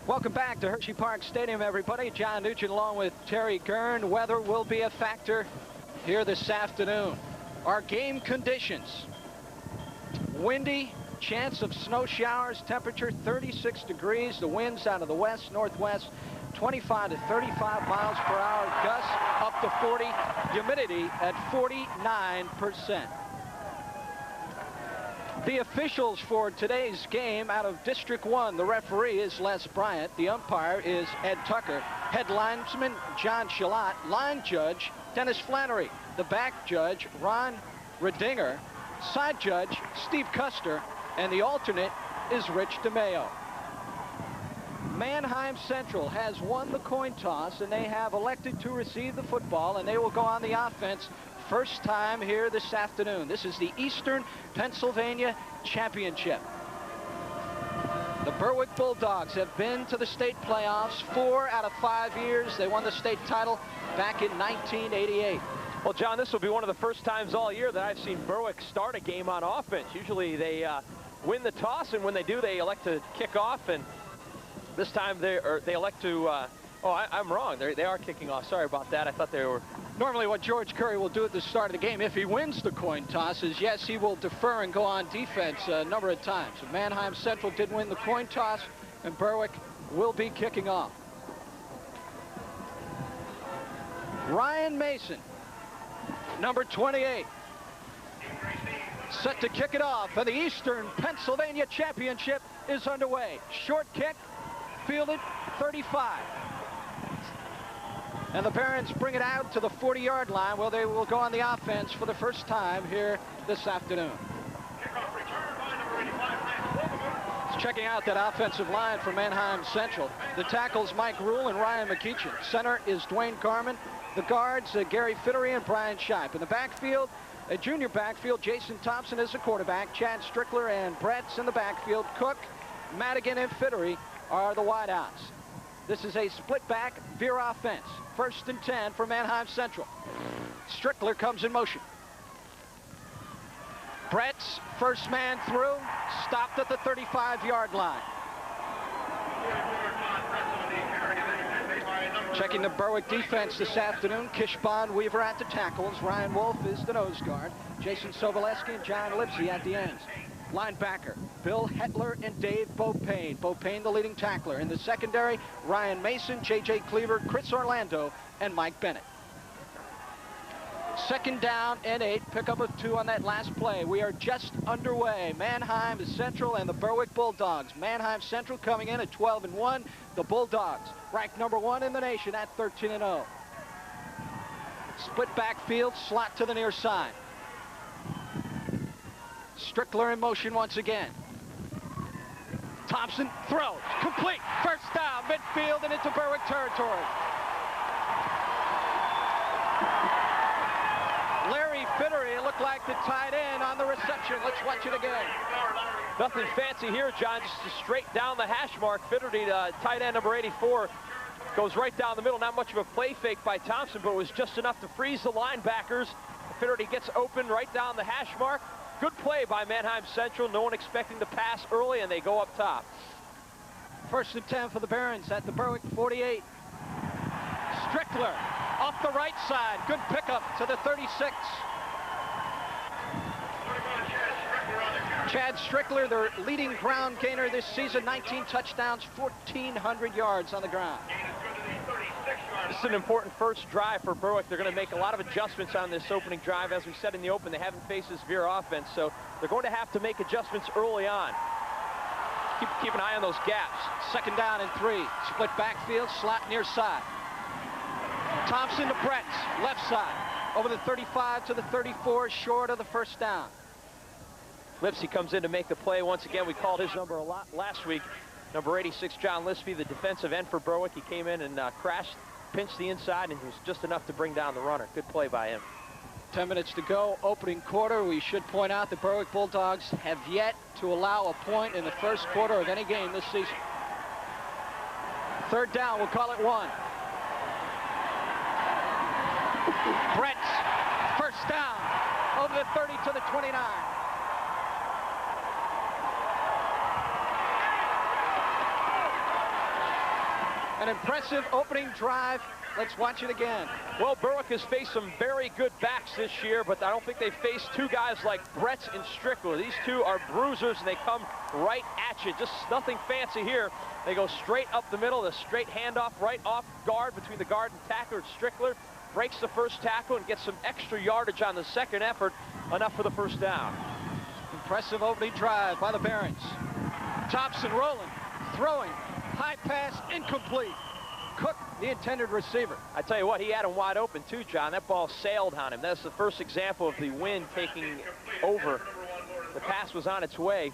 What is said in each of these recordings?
Welcome back to Hersheypark Stadium, everybody. John Nugent along with Terry Gurn. Weather will be a factor here this afternoon. Our game conditions: windy, chance of snow showers, temperature 36 degrees. The winds out of the west, northwest, 25 to 35 miles per hour, gusts up to 40, humidity at 49%. The officials for today's game out of District 1, the referee is Les Bryant. The umpire is Ed Tucker. Head linesman John Shalott. Line judge Dennis Flannery. The back judge Ron Redinger. Side judge Steve Custer. And the alternate is Rich DeMayo. Manheim Central has won the coin toss, and they have elected to receive the football, and they will go on the offense. First time here this afternoon. This is the Eastern Pennsylvania Championship. The Berwick Bulldogs have been to the state playoffs 4 out of 5 years. They won the state title back in 1988. Well, John, this will be one of the first times all year that I've seen Berwick start a game on offense. Usually they win the toss, and when they do, they elect to kick off, and this time they elect to I'm wrong. They are kicking off. Sorry about that. I thought they were. Normally what George Curry will do at the start of the game, if he wins the coin toss, is yes, he will defer and go on defense a number of times. Manheim Central did win the coin toss, and Berwick will be kicking off. Ryan Mason, number 28, set to kick it off, and the Eastern Pennsylvania Championship is underway. Short kick, fielded 35. And the Barons bring it out to the 40-yard line. Well, they will go on the offense for the first time here this afternoon. Checking out that offensive line for Manheim Central. The tackles, Mike Rule and Ryan McEachin. Center is Dwayne Garman. The guards, Gary Fittery and Brian Shipe. In the backfield, a junior backfield, Jason Thompson is the quarterback. Chad Strickler and Brett's in the backfield. Cook, Madigan, and Fittery are the wideouts. This is a split back veer offense. 1st and 10 for Manheim Central. Strickler comes in motion. Brett's first man through, stopped at the 35-yard line. Checking the Berwick defense this afternoon, Kishbon Weaver at the tackles. Ryan Wolf is the nose guard. Jason Soboleski and John Lipsy at the ends. Linebacker, Bill Hetler and Dave Beaupain. Beaupain, the leading tackler. In the secondary, Ryan Mason, J.J. Cleaver, Chris Orlando, and Mike Bennett. 2nd down and 8. Pickup of 2 on that last play. We are just underway. Manheim Central and the Berwick Bulldogs. Manheim Central coming in at 12-1. The Bulldogs ranked number 1 in the nation at 13-0. Split backfield, slot to the near side. Strickler in motion once again. Thompson throws, complete, first down, midfield and into Berwick territory. Larry Fittery, it looked like the tight end on the reception. Let's watch it again. Nothing fancy here, John, just straight down the hash mark. Fittery, tight end number 84, goes right down the middle. Not much of a play fake by Thompson, but it was just enough to freeze the linebackers. Fittery gets open right down the hash mark. Good play by Manheim Central. No one expecting to pass early, and they go up top. 1st and 10 for the Barons at the Berwick 48. Strickler off the right side. Good pickup to the 36. Chad Strickler, their leading ground gainer this season. 19 touchdowns, 1,400 yards on the ground. This is an important first drive for Berwick. They're going to make a lot of adjustments on this opening drive. As we said in the open, they haven't faced this veer offense, so they're going to have to make adjustments early on. Keep an eye on those gaps. 2nd down and 3. Split backfield, slot near side. Thompson to Brett, left side. Over the 35 to the 34, short of the first down. Lipsy comes in to make the play. Once again, we called his number a lot last week. Number 86, John Lispy, the defensive end for Berwick. He came in and crashed, pinched the inside, and it was just enough to bring down the runner. Good play by him. 10 minutes to go, opening quarter. We should point out the Berwick Bulldogs have yet to allow a point in the first quarter of any game this season. 3rd down, we'll call it 1. Brett, first down, over the 30 to the 29. An impressive opening drive. Let's watch it again. Well, Berwick has faced some very good backs this year, but I don't think they've faced two guys like Brett and Strickler. These two are bruisers, and they come right at you. Just nothing fancy here. They go straight up the middle, the straight handoff right off guard between the guard and tackler. Strickler breaks the first tackle and gets some extra yardage on the second effort, enough for the first down. Impressive opening drive by the Barons. Thompson rolling, throwing, high pass, incomplete. Cook, the intended receiver. I tell you what, he had him wide open too, John. That ball sailed on him. That's the first example of the wind taking over. The pass was on its way,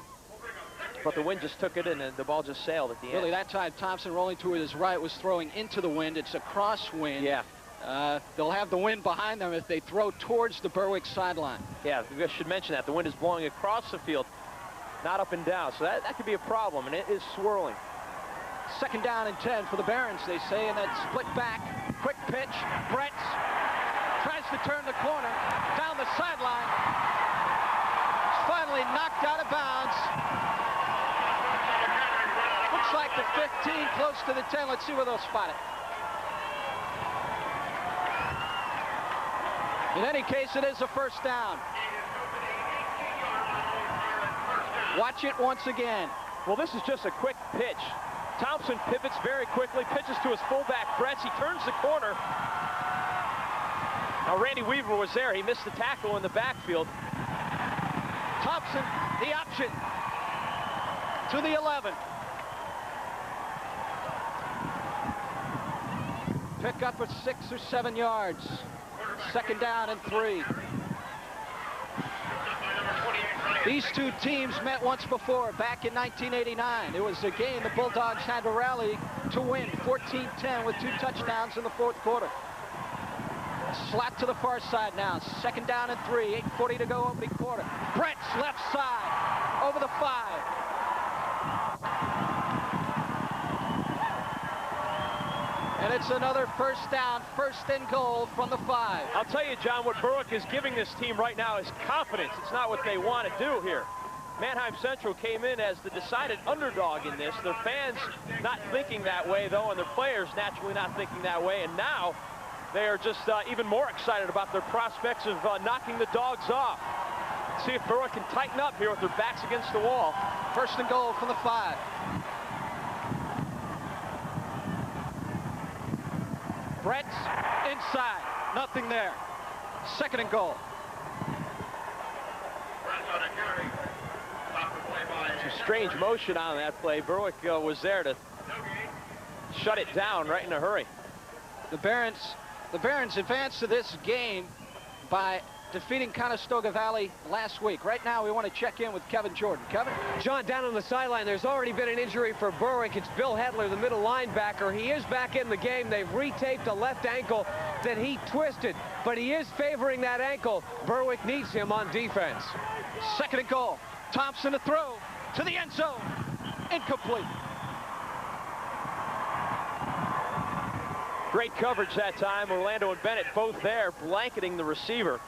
but the wind just took it and the ball just sailed at the end. Really, that time Thompson rolling to his right was throwing into the wind. It's a crosswind. Yeah. They'll have the wind behind them if they throw towards the Berwick sideline. Yeah, we should mention that. The wind is blowing across the field, not up and down. So that could be a problem, and it is swirling. Second down and 10 for the Barons, they say, and that split back. Quick pitch. Brett tries to turn the corner down the sideline. It's finally knocked out of bounds. Looks like the 15, close to the 10. Let's see where they'll spot it. In any case, it is a first down. Watch it once again. Well, this is just a quick pitch. Thompson pivots very quickly, pitches to his fullback, Bretz. He turns the corner. Now, Randy Weaver was there. He missed the tackle in the backfield. Thompson, the option to the 11. Pick up at 6 or 7 yards. Second down and 3. These two teams met once before, back in 1989. It was a game the Bulldogs had to rally to win, 14-10 with 2 touchdowns in the fourth quarter. Slap to the far side now. Second down and 3, 8:40 to go opening quarter. Brett's left side, over the 5. And it's another first down, first and goal from the 5. I'll tell you, John, what Berwick is giving this team right now is confidence. It's not what they want to do here. Manheim Central came in as the decided underdog in this. Their fans not thinking that way, though, and their players naturally not thinking that way. And now they are just even more excited about their prospects of knocking the Dogs off. See if Berwick can tighten up here with their backs against the wall. First and goal from the 5. Brett's inside, nothing there. Second and goal. Some strange motion on that play. Berwick was there to shut it down right in a hurry. The Barons advanced to this game by defeating Conestoga Valley last week. Right now, we want to check in with Kevin Jordan. Kevin? John, down on the sideline, there's already been an injury for Berwick. It's Bill Hedler, the middle linebacker. He is back in the game. They've retaped a left ankle that he twisted, but he is favoring that ankle. Berwick needs him on defense. Second and goal. Thompson to throw to the end zone. Incomplete. Great coverage that time. Orlando and Bennett both there, blanketing the receiver.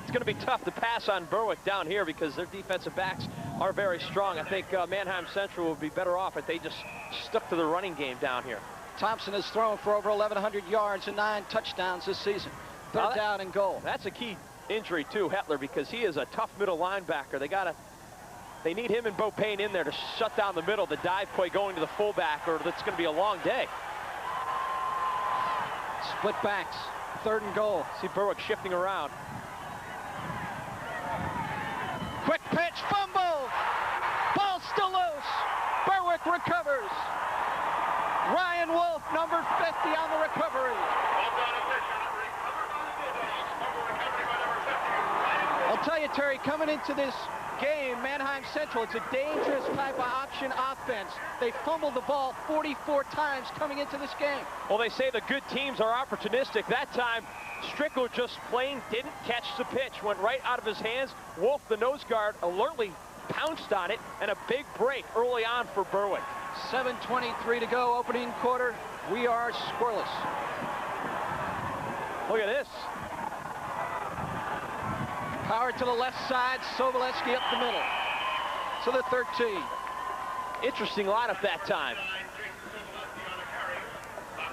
It's going to be tough to pass on Berwick down here because their defensive backs are very strong. I think Manheim Central would be better off if they just stuck to the running game down here. Thompson has thrown for over 1,100 yards and 9 touchdowns this season. Third down and goal. That's a key injury too, Hetler, because he is a tough middle linebacker. They need him and Bo Payne in there to shut down the middle, the dive play going to the fullback, or it's going to be a long day. Split backs. Third and goal. See Berwick shifting around. Quick pitch, fumble. Ball still loose. Berwick recovers. Ryan Wolf, number 50 on the recovery. I'll tell you, Terry, coming into this game, Manheim Central, it's a dangerous type of option offense. They fumbled the ball 44 times coming into this game. Well, they say the good teams are opportunistic. That time, Strickler just plain didn't catch the pitch. Went right out of his hands. Wolf, the nose guard, alertly pounced on it, and a big break early on for Berwick. 7:23 to go, opening quarter. We are scoreless. Look at this. Power to the left side, Soboleski up the middle. So the 13. Interesting lineup that time.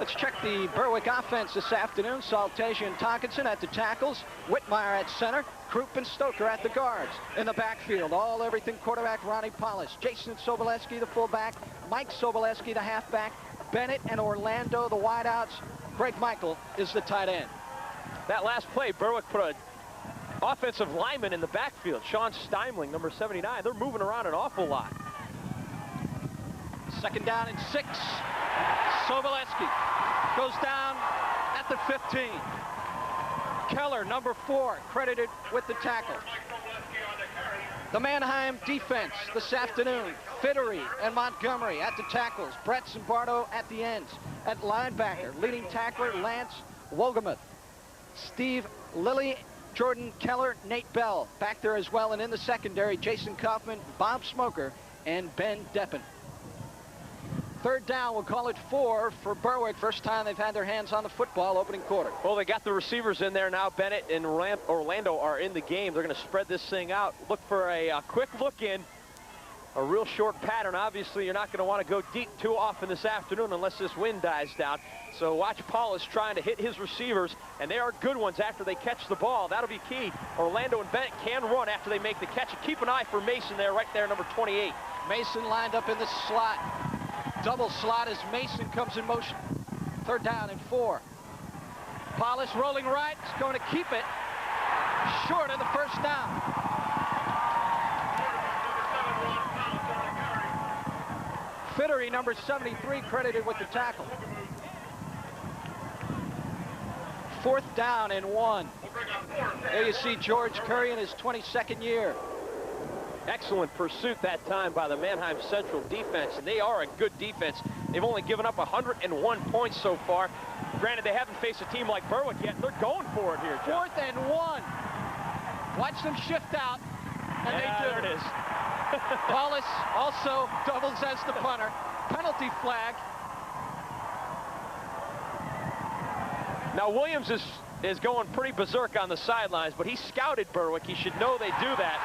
Let's check the Berwick offense this afternoon. Saltation and Tonkinson at the tackles. Whitmire at center. Krupp and Stoker at the guards. In the backfield, everything quarterback Ronnie Paulus. Jason Soboleski, the fullback. Mike Soboleski, the halfback. Bennett and Orlando, the wideouts. Greg Michael is the tight end. That last play, Berwick put an offensive lineman in the backfield. Sean Steimling, number 79. They're moving around an awful lot. 2nd down and 6. Soboleski goes down at the 15. Keller, number 4, credited with the tackle. The Manheim defense this afternoon. Fittery and Montgomery at the tackles. Brett Zimbardo at the ends. At linebacker, leading tackler Lance Wogemuth. Steve Lilly, Jordan Keller, Nate Bell back there as well. And in the secondary, Jason Kaufman, Bob Smoker, and Ben Deppen. 3rd down, we'll call it 4 for Berwick. First time they've had their hands on the football opening quarter. Well, they got the receivers in there now. Bennett and Orlando are in the game. They're going to spread this thing out. Look for a quick look in. A real short pattern. Obviously, you're not going to want to go deep too often this afternoon unless this wind dies down. So watch Paulus trying to hit his receivers, and they are good ones after they catch the ball. That'll be key. Orlando and Bennett can run after they make the catch. And keep an eye for Mason there, right there, number 28. Mason lined up in the slot. Double slot as Mason comes in motion. 3rd down and 4. Paulus rolling right, is going to keep it short of the 1st down. Fittery, number 73, credited with the tackle. 4th down and 1. There you see George Curry in his 22nd year. Excellent pursuit that time by the Manheim Central defense, and they are a good defense. They've only given up 101 points so far. Granted, they haven't faced a team like Berwick yet. They're going for it here, John. 4th and 1. Watch them shift out, and they do. There it is. Paulus also doubles as the punter. Penalty flag. Now, Williams is going pretty berserk on the sidelines, but he scouted Berwick. He should know they do that.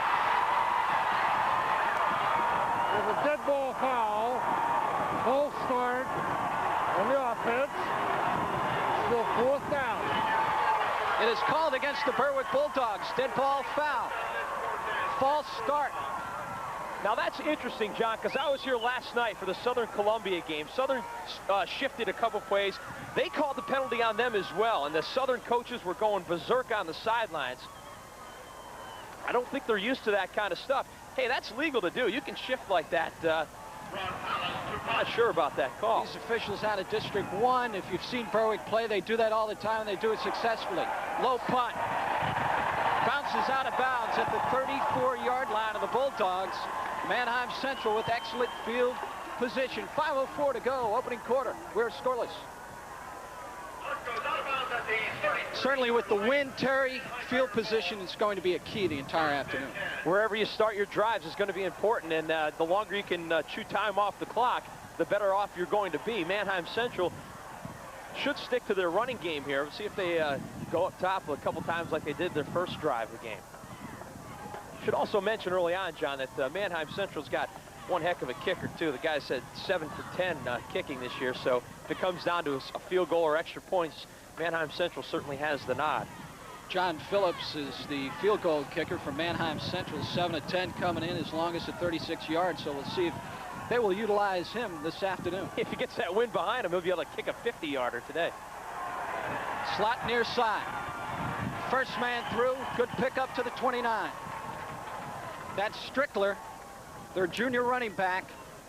There's a dead ball foul. Full start on the offense. Still 4th down. It is called against the Berwick Bulldogs. Dead ball foul. False start. Now that's interesting, John, because I was here last night for the Southern Columbia game. Southern shifted a couple plays. They called the penalty on them as well, and the Southern coaches were going berserk on the sidelines. I don't think they're used to that kind of stuff. Hey, that's legal to do. You can shift like that. I'm not sure about that call. These officials out of District 1, if you've seen Berwick play, they do that all the time, and they do it successfully. Low punt. Bounces out of bounds at the 34-yard line of the Bulldogs. Manheim Central with excellent field position. 5:04 to go, opening quarter. We're scoreless. Certainly with the wind, Terry, field position is going to be a key the entire afternoon. Wherever you start your drives is going to be important, and the longer you can chew time off the clock, the better off you're going to be. Manheim Central should stick to their running game here. We'll see if they go up top a couple times like they did their first drive of the game. Should also mention early on, John, that Manheim Central's got one heck of a kicker, too. The guy said 7 for 10 kicking this year, so if it comes down to a field goal or extra points, Manheim Central certainly has the nod. John Phillips is the field goal kicker for Manheim Central. 7 of 10 coming in, as long as at 36 yards, so we'll see if they will utilize him this afternoon. If he gets that wind behind him, he'll be able to kick a 50-yarder today. Slot near side. First man through, good pickup to the 29. That's Strickler, their junior running back.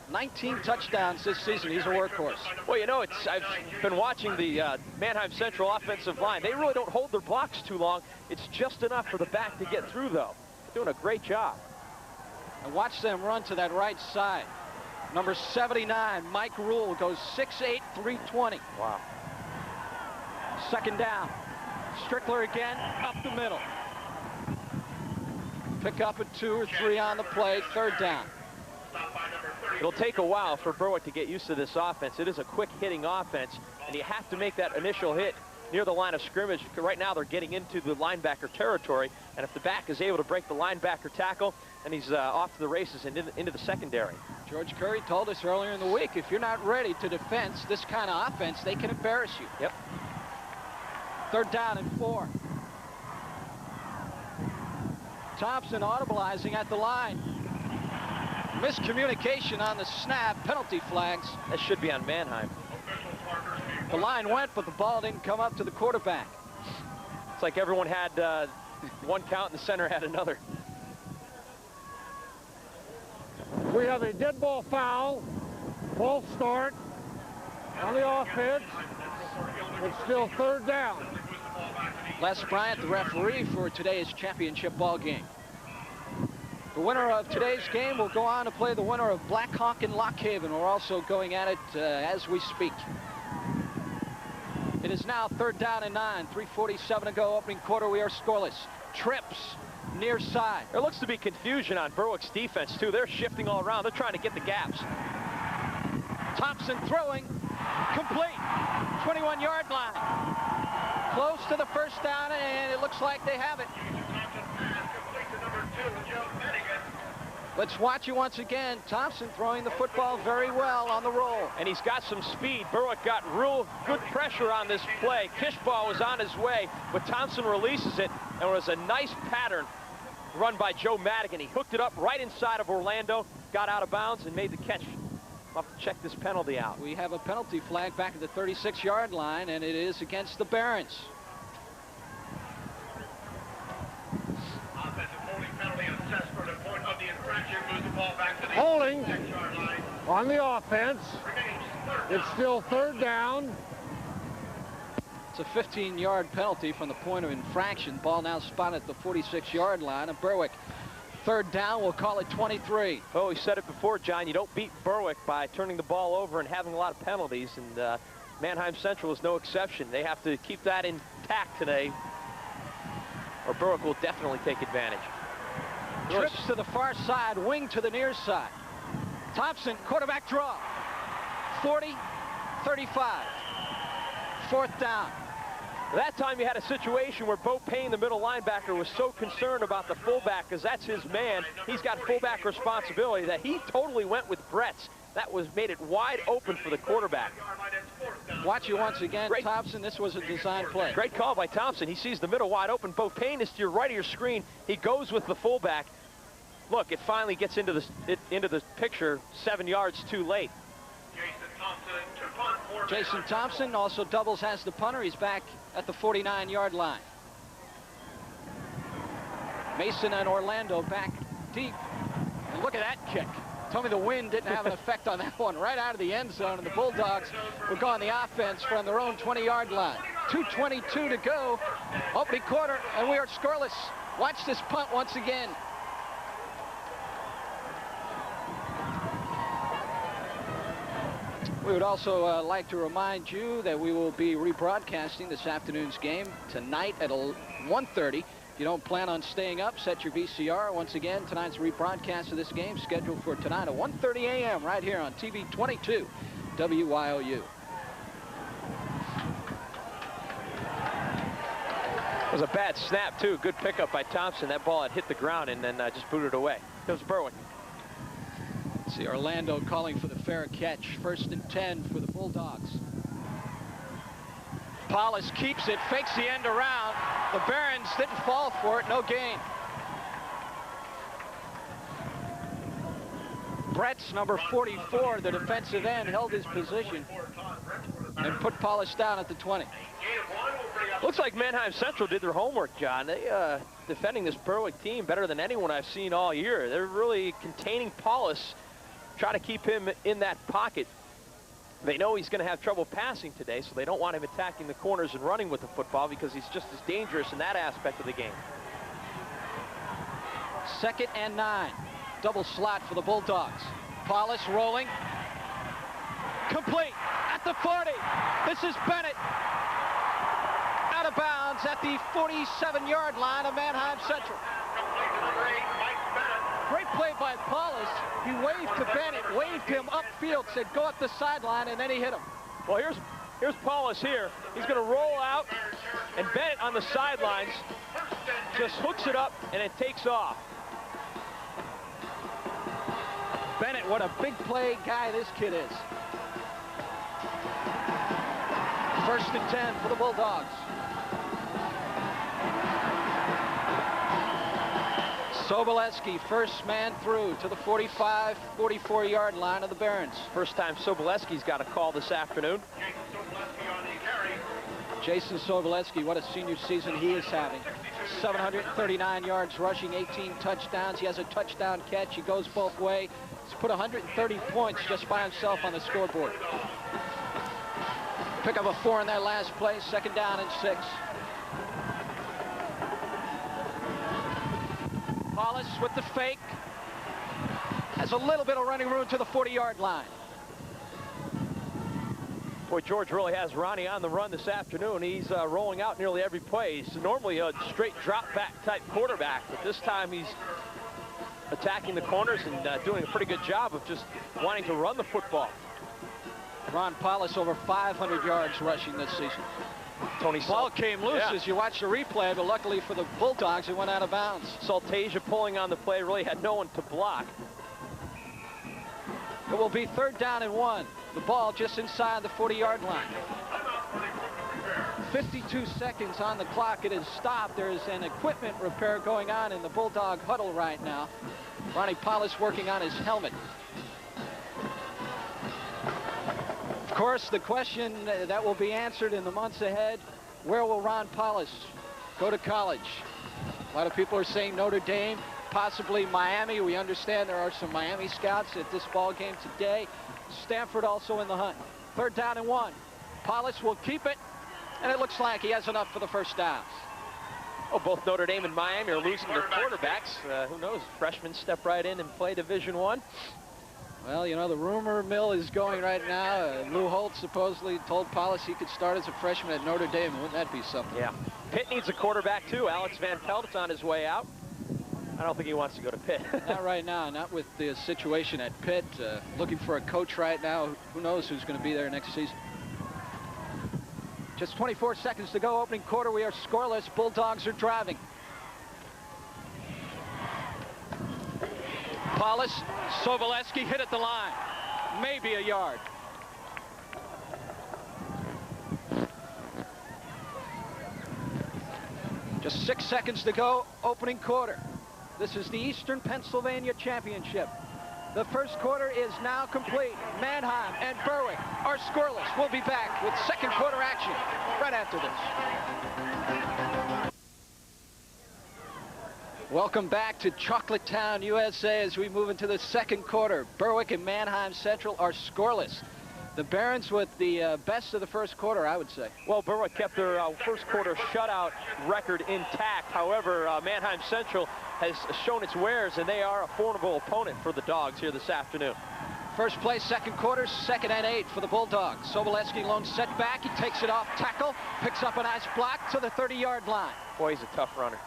19 touchdowns this season. He's a workhorse. Well, you know, I've been watching the Manheim Central offensive line. They really don't hold their blocks too long. It's just enough for the back to get through, though. They're doing a great job. And watch them run to that right side. Number 79, Mike Rule, goes 6'8", 320. Wow. 2nd down. Strickler again, up the middle. Pick up at 2 or 3 on the play. 3rd down. It'll take a while for Berwick to get used to this offense. It is a quick hitting offense, and you have to make that initial hit near the line of scrimmage. Right now they're getting into the linebacker territory, and if the back is able to break the linebacker tackle, then he's off to the races and into the secondary. George Curry told us earlier in the week, if you're not ready to defend this kind of offense, they can embarrass you. Yep. 3rd down and 4. Thompson audibilizing at the line. Miscommunication on the snap. Penalty flags. That should be on Manheim. The line went, but the ball didn't come up to the quarterback. It's like everyone had one count and the center had another. We have a dead ball foul. False start on the offense. It's still 3rd down. Les Bryant, the referee for today's championship ball game. The winner of today's game will go on to play the winner of Blackhawk and Lockhaven. We're also going at it as we speak. It is now 3rd down and 9. 3:47 to go. Opening quarter. We are scoreless. Trips near side. There looks to be confusion on Berwick's defense, too. They're shifting all around. They're trying to get the gaps. Thompson throwing. Complete. 21-yard line. Close to the 1st down, and it looks like they have it. Let's watch it once again. Thompson throwing the football very well on the roll. And he's got some speed. Berwick got real good pressure on this play. Kishbaugh was on his way, but Thompson releases it, and it was a nice pattern run by Joe Madigan. He hooked it up right inside of Orlando, got out of bounds, and made the catch. We'll have to check this penalty out. We have a penalty flag back at the 36-yard line, and it is against the Barons. Holding on the offense. It's still 3rd down. It's a 15-yard penalty from the point of infraction. Ball now spotted at the 46-yard line of Berwick. 3rd down, we'll call it 23. Oh, we said it before, John. You don't beat Berwick by turning the ball over and having a lot of penalties, and Manheim Central is no exception. They have to keep that intact today, or Berwick will definitely take advantage. Trips to the far side, wing to the near side. Thompson, quarterback draw. 40, 35. 4th down. That time you had a situation where Bo Payne, the middle linebacker, was so concerned about the fullback because that's his man. He's got fullback responsibility that he totally went with Brett's. That made it wide open for the quarterback. Watch it once again, Thompson. This was a design play. Great call by Thompson. He sees the middle wide open. Bo Payne is to your right of your screen. He goes with the fullback. Look, it finally gets into the picture 7 yards too late. Jason Thompson also doubles as the punter. He's back at the 49-yard line. Mason and Orlando back deep. And look at that kick. Tell me the wind didn't have an effect on that one. Right out of the end zone, and the Bulldogs will go on the offense from their own 20-yard line. 2:22 to go. Opening quarter, and we are scoreless. Watch this punt once again. We would also like to remind you that we will be rebroadcasting this afternoon's game tonight at 1:30. If you don't plan on staying up, set your VCR. Once again, tonight's rebroadcast of this game scheduled for tonight at 1:30 a.m. right here on TV 22 WYOU. It was a bad snap, too. Good pickup by Thompson. That ball had hit the ground and then just booted away. It was Berwick. See Orlando calling for the fair catch. 1st and 10 for the Bulldogs. Paulus keeps it, fakes the end around. The Barons didn't fall for it, no gain. Brett's number 44, the defensive end, held his position and put Paulus down at the 20. Looks like Manheim Central did their homework, John. They defending this Berwick team better than anyone I've seen all year. They're really containing Paulus, try to keep him in that pocket. They know he's going to have trouble passing today, so they don't want him attacking the corners and running with the football because he's just as dangerous in that aspect of the game. 2nd and 9. Double slot for the Bulldogs. Paulus rolling. Complete at the 40. This is Bennett. Out of bounds at the 47-yard line of Manheim Central. Great play by Paulus. He waved to Bennett, waved him upfield, said go up the sideline, and then he hit him. Well, here's Paulus here. He's going to roll out, and Bennett on the sidelines just hooks it up, and it takes off. Bennett, what a big play guy this kid is. 1st and 10 for the Bulldogs. Sobolewski, first man through to the 45, 44-yard line of the Barons. First time Sobolewski's got a call this afternoon. Jason Sobolewski, what a senior season he is having. 739 yards rushing, 18 touchdowns. He has a touchdown catch. He goes both ways. He's put 130 points just by himself on the scoreboard. Pick up a 4 in that last play, 2nd down and 6. Paulus with the fake. Has a little bit of running room to the 40-yard line. Boy, George really has Ronnie on the run this afternoon. He's rolling out nearly every play. He's normally a straight drop-back type quarterback, but this time he's attacking the corners and doing a pretty good job of just wanting to run the football. Ron Paulus over 500 yards rushing this season. Tony Ball came loose as you watch the replay, but luckily for the Bulldogs, it went out of bounds. Saltasia pulling on the play, really had no one to block. It will be 3rd down and 1. The ball just inside the 40-yard line. 52 seconds on the clock. It has stopped. There is an equipment repair going on in the Bulldog huddle right now. Ronnie Paulus working on his helmet. Of course, the question that will be answered in the months ahead, where will Ron Paulus go to college? A lot of people are saying Notre Dame, possibly Miami. We understand there are some Miami scouts at this ball game today. Stanford also in the hunt. 3rd down and 1. Paulus will keep it, and it looks like he has enough for the first downs. Oh, both Notre Dame and Miami are losing their quarterbacks. Who knows? Freshmen step right in and play Division I. Well, you know, the rumor mill is going right now. Lou Holt supposedly told Paulus he could start as a freshman at Notre Dame. Wouldn't that be something? Yeah. Pitt needs a quarterback, too. Alex Van Pelt's on his way out. I don't think he wants to go to Pitt. Not right now, not with the situation at Pitt. Looking for a coach right now. Who knows who's going to be there next season. Just 24 seconds to go, opening quarter. We are scoreless. Bulldogs are driving. Paulus, Sobolewski hit at the line. Maybe a yard. Just 6 seconds to go, opening quarter. This is the Eastern Pennsylvania Championship. The first quarter is now complete. Manheim and Berwick are scoreless. We'll be back with second quarter action right after this. Welcome back to Chocolatetown, USA, as we move into the second quarter. Berwick and Manheim Central are scoreless. The Barons with the best of the first quarter, I would say. Well, Berwick kept their first quarter shutout record intact. However, Manheim Central has shown its wares, and they are a formidable opponent for the Dogs here this afternoon. First play, second quarter, 2nd and 8 for the Bulldogs. Sobolewski lone setback. He takes it off tackle, picks up a nice block to the 30-yard line. Boy, he's a tough runner.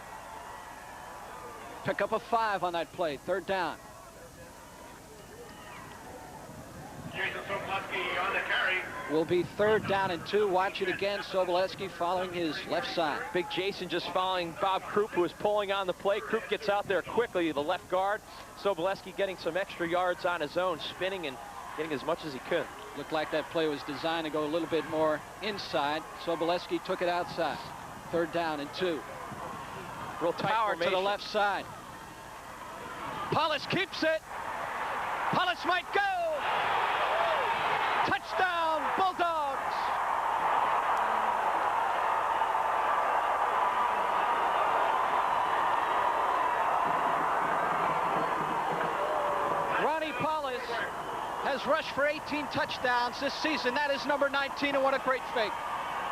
Pick up a 5 on that play, 3rd down. On the carry. Will be 3rd down and 2. Watch it again. Sobolewski following his left side. Big Jason just following Bob Krupp, who is pulling on the play. Krupp gets out there quickly, the left guard. Sobolewski getting some extra yards on his own, spinning and getting as much as he could. Looked like that play was designed to go a little bit more inside. Sobolewski took it outside. 3rd down and 2. Real tight Power formation. to the left side. Paulus keeps it. Paulus might go. Touchdown, Bulldogs. Ronnie Paulus has rushed for 18 touchdowns this season. That is number 19, and what a great fake.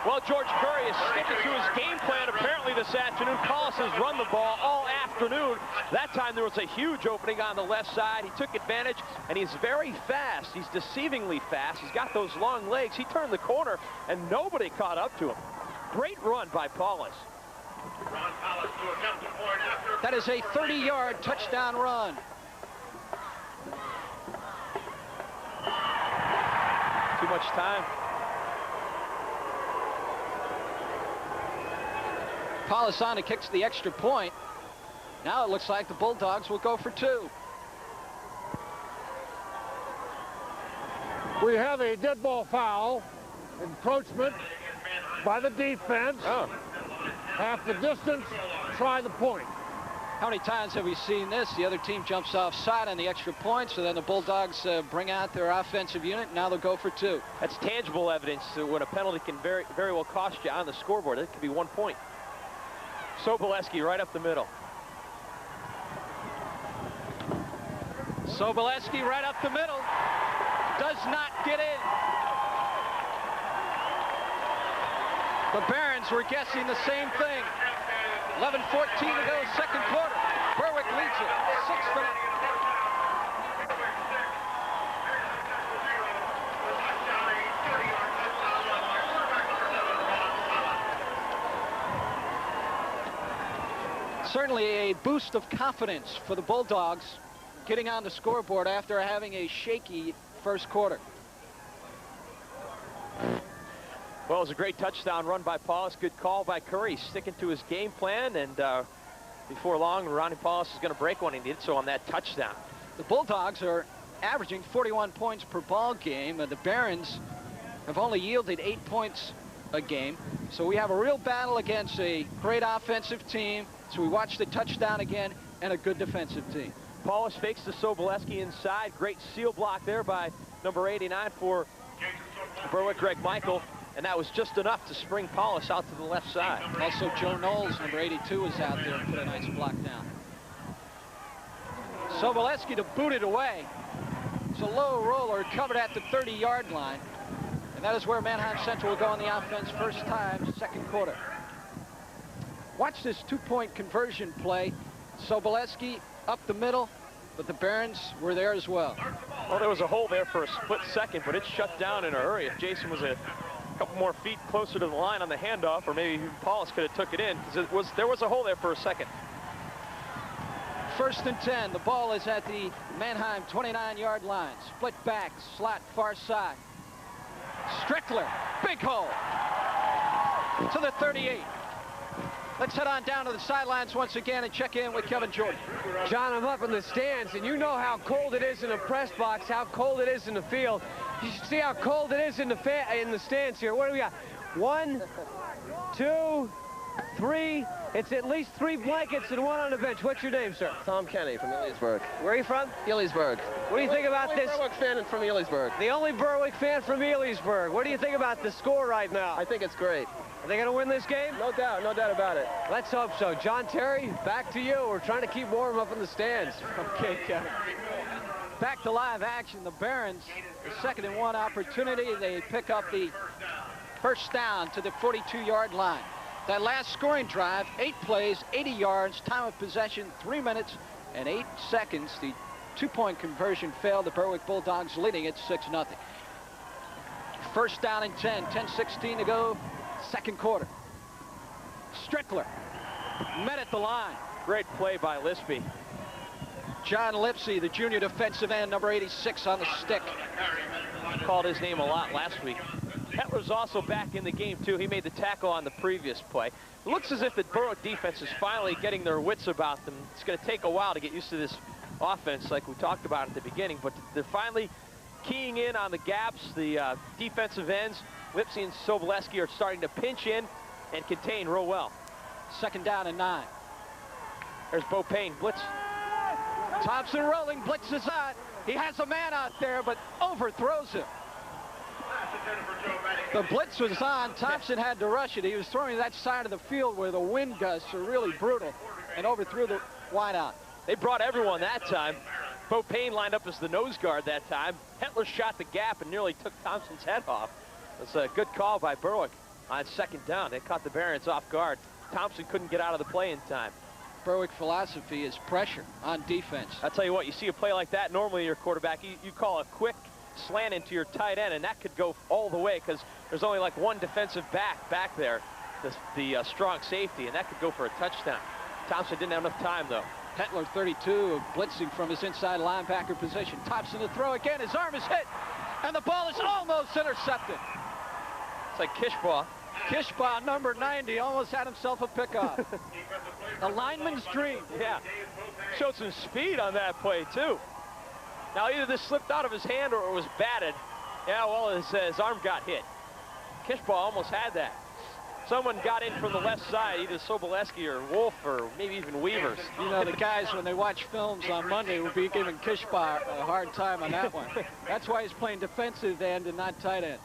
Well, George Curry is sticking to his game plan apparently this afternoon. Paulus has run the ball all afternoon. That time there was a huge opening on the left side. He took advantage, and he's very fast. He's deceivingly fast. He's got those long legs. He turned the corner, and nobody caught up to him. Great run by Paulus. That is a 30-yard touchdown run. Too much time. Paulus on, kicks the extra point. Now it looks like the Bulldogs will go for 2. We have a dead ball foul, encroachment by the defense. Oh. Half the distance, try the point. How many times have we seen this? The other team jumps offside on the extra point, so then the Bulldogs bring out their offensive unit. Now they'll go for 2. That's tangible evidence when a penalty can very well cost you on the scoreboard. It could be 1 point. Sobolewski right up the middle. Sobolewski right up the middle. Does not get in. The Barons were guessing the same thing. 11:14 to go, second quarter. Berwick leads it, 6-0. Certainly a boost of confidence for the Bulldogs getting on the scoreboard after having a shaky first quarter. Well, it was a great touchdown run by Paulus. Good call by Curry, sticking to his game plan. And before long, Ronnie Paulus is going to break one. He did so on that touchdown. The Bulldogs are averaging 41 points per ball game. The Barons have only yielded 8 points a game. So we have a real battle against a great offensive team. So we watch the touchdown again and a good defensive team. Paulus fakes to Sobolewski inside. Great seal block there by number 89 for Berwick, Greg Michael. And that was just enough to spring Paulus out to the left side. Also, Joe Knowles, number 82, is out there and put a nice block down. Sobolewski to boot it away. It's a low roller covered at the 30-yard line. And that is where Manheim Central will go on the offense first time, second quarter. Watch this two-point conversion play. Sobolewski up the middle, but the Barons were there as well. Well, there was a hole there for a split second, but it shut down in a hurry. If Jason was a couple more feet closer to the line on the handoff, or maybe Paulus could have took it in, because there was a hole there for a second. 1st and 10. The ball is at the Manheim 29-yard line. Split back, slot far side. Strickler, big hole to the 38. Let's head on down to the sidelines once again and check in with Kevin Jordan. John, I'm up in the stands, and you know how cold it is in the press box, how cold it is in the field. You should see how cold it is in the stands here. What do we got? 1, 2, 3. It's at least 3 blankets and 1 on the bench. What's your name, sir? Tom Kenny from Ely'sburg. Where are you from? Ely'sburg. What do you think about this? Berwick fan from Ely'sburg. The only Berwick fan from Ely'sburg. What do you think about the score right now? I think it's great. Are they going to win this game? No doubt about it. Let's hope so. John Terry, back to you. We're trying to keep warm up in the stands. Okay, Kevin. Back to live action. The Barons, the 2nd and 1 opportunity. They pick up the first down to the 42-yard line. That last scoring drive, 8 plays, 80 yards, time of possession, 3 minutes and 8 seconds. The two-point conversion failed. The Berwick Bulldogs leading it 6-0. First down and 10, 10:16 to go, second quarter. Strickler met at the line. Great play by Lispy. John Lipsy, the junior defensive end, number 86 on the stick. Called his name a lot last week. Hetler's also back in the game, too. He made the tackle on the previous play. It looks as if the Berwick defense is finally getting their wits about them. It's going to take a while to get used to this offense like we talked about at the beginning, but they're finally keying in on the gaps. The defensive ends, Lipsy and Sobolewski, are starting to pinch in and contain real well. 2nd down and 9. There's Bo Payne, blitz. Thompson rolling, blitz is on. He has a man out there, but overthrows him. The blitz was on. Thompson had to rush it. He was throwing that side of the field where the wind gusts are really brutal, and overthrew the wideout. They brought everyone that time. Bo Payne lined up as the nose guard that time. Hetler shot the gap and nearly took Thompson's head off. It's a good call by Berwick on 2nd down. They caught the Barons off guard. Thompson couldn't get out of the play in time. Berwick philosophy is pressure on defense. I'll tell you what, you see a play like that, normally your quarterback, you call a quick slant into your tight end, and that could go all the way because there's only like one defensive back there, the strong safety, and that could go for a touchdown. Thompson didn't have enough time, though. Hetler, 32, blitzing from his inside linebacker position. Thompson to throw again. His arm is hit, and the ball is almost intercepted. It's like Kishbaugh. Kishbaugh, number 90, almost had himself a pickoff. The lineman's dream. Yeah, showed some speed on that play, too. Now, either this slipped out of his hand or it was batted, Yeah, well, his arm got hit. Kishbaugh almost had that. Someone got in from the left side, either Soboleski or Wolf or maybe even Weavers. You know, the guys, when they watch films on Monday, will be giving Kishbaugh a hard time on that one. That's why he's playing defensive end and not tight end.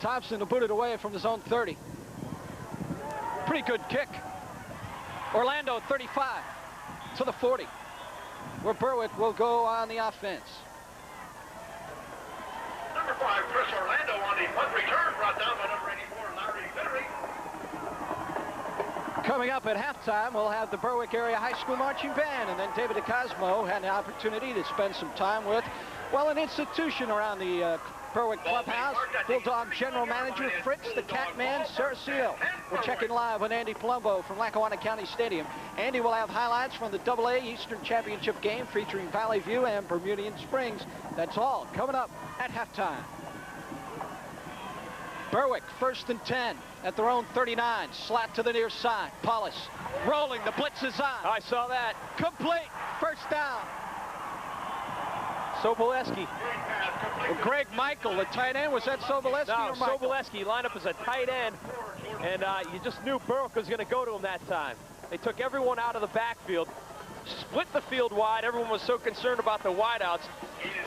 Thompson will boot it away from his own 30. Pretty good kick. Orlando 35 to the 40, where Berwick will go on the offense. Number 5, Chris Orlando on the punt return, brought down by number 84, Larry Fittery. Coming up at halftime, we'll have the Berwick Area High School Marching Band, and then David DeCosmo had the opportunity to spend some time with, well, an institution around the Berwick Clubhouse. Bulldog General Manager Fritz the Catman Cercio. We're checking live with Andy Palumbo from Lackawanna County Stadium. Andy will have highlights from the AA Eastern Championship game featuring Valley View and Bermudian Springs. That's all coming up at halftime. Berwick 1st and 10 at their own 39. Slat to the near side. Paulus rolling. The blitz is on. I saw that. Complete. First down. Soboleski. Well, Greg Michael, the tight end. Was that Soboleski No, or Michael? Soboleski lined up as a tight end, and you just knew Berwick was going to go to him that time. They took everyone out of the backfield, split the field wide. Everyone was so concerned about the wideouts.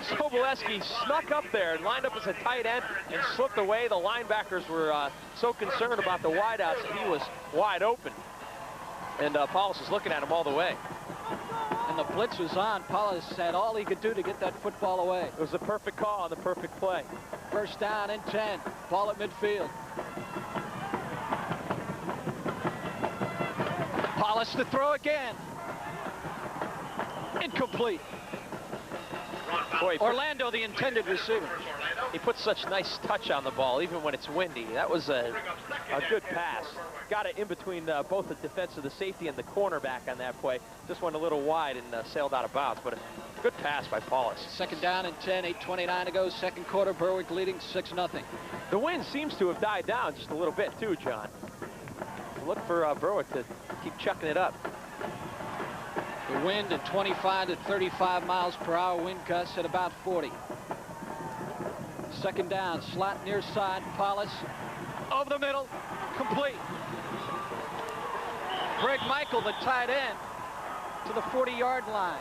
Soboleski snuck up there and lined up as a tight end and slipped away. The linebackers were so concerned about the wideouts that he was wide open. And Paulus was looking at him all the way. And the blitz was on. Paulus had all he could do to get that football away. It was the perfect call on the perfect play. First down and 10. Ball at midfield. Paulus to throw again. Incomplete. Boy, Orlando, the intended receiver. he put such nice touch on the ball, even when it's windy. That was a good pass. Got it in between both the defensive, the safety, and the cornerback on that play. Just went a little wide and sailed out of bounds, but a good pass by Paulus. Second down and 10, 8:29 to go. Second quarter, Berwick leading 6-0. The wind seems to have died down just a little bit too, John. Look for Berwick to keep chucking it up. The wind at 25 to 35 miles per hour, wind gusts at about 40. Second down, slot near side, Paulus over the middle, complete. Greg Michael, the tight end, to the 40-yard line,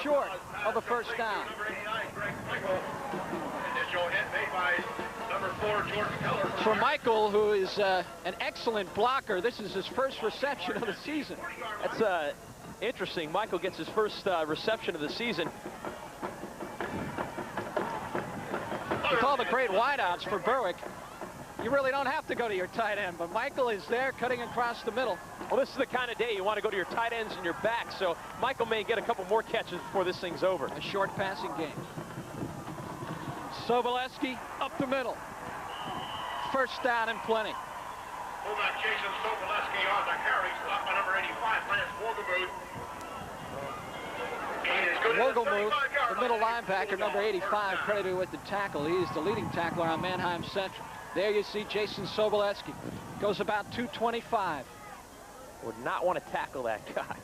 short of the first down. Initial hit made by number 4, George Keller. For Michael, who is an excellent blocker, this is his first reception of the season. That's interesting. Michael gets his first reception of the season. With all the great wideouts for Berwick, you really don't have to go to your tight end, but Michael is there cutting across the middle. Well, this is the kind of day you want to go to your tight ends and your backs, so Michael may get a couple more catches before this thing's over. A short passing game. Soboleski up the middle. First down and plenty. Fullback Jason Soboleski on the carry, stopped by number 85, Lance Wogelmuth. Wogelmuth, the middle linebacker, number 85, credited with the tackle. He is the leading tackler on Manheim Central. There you see Jason Soboleski. Goes about 225. Would not want to tackle that guy.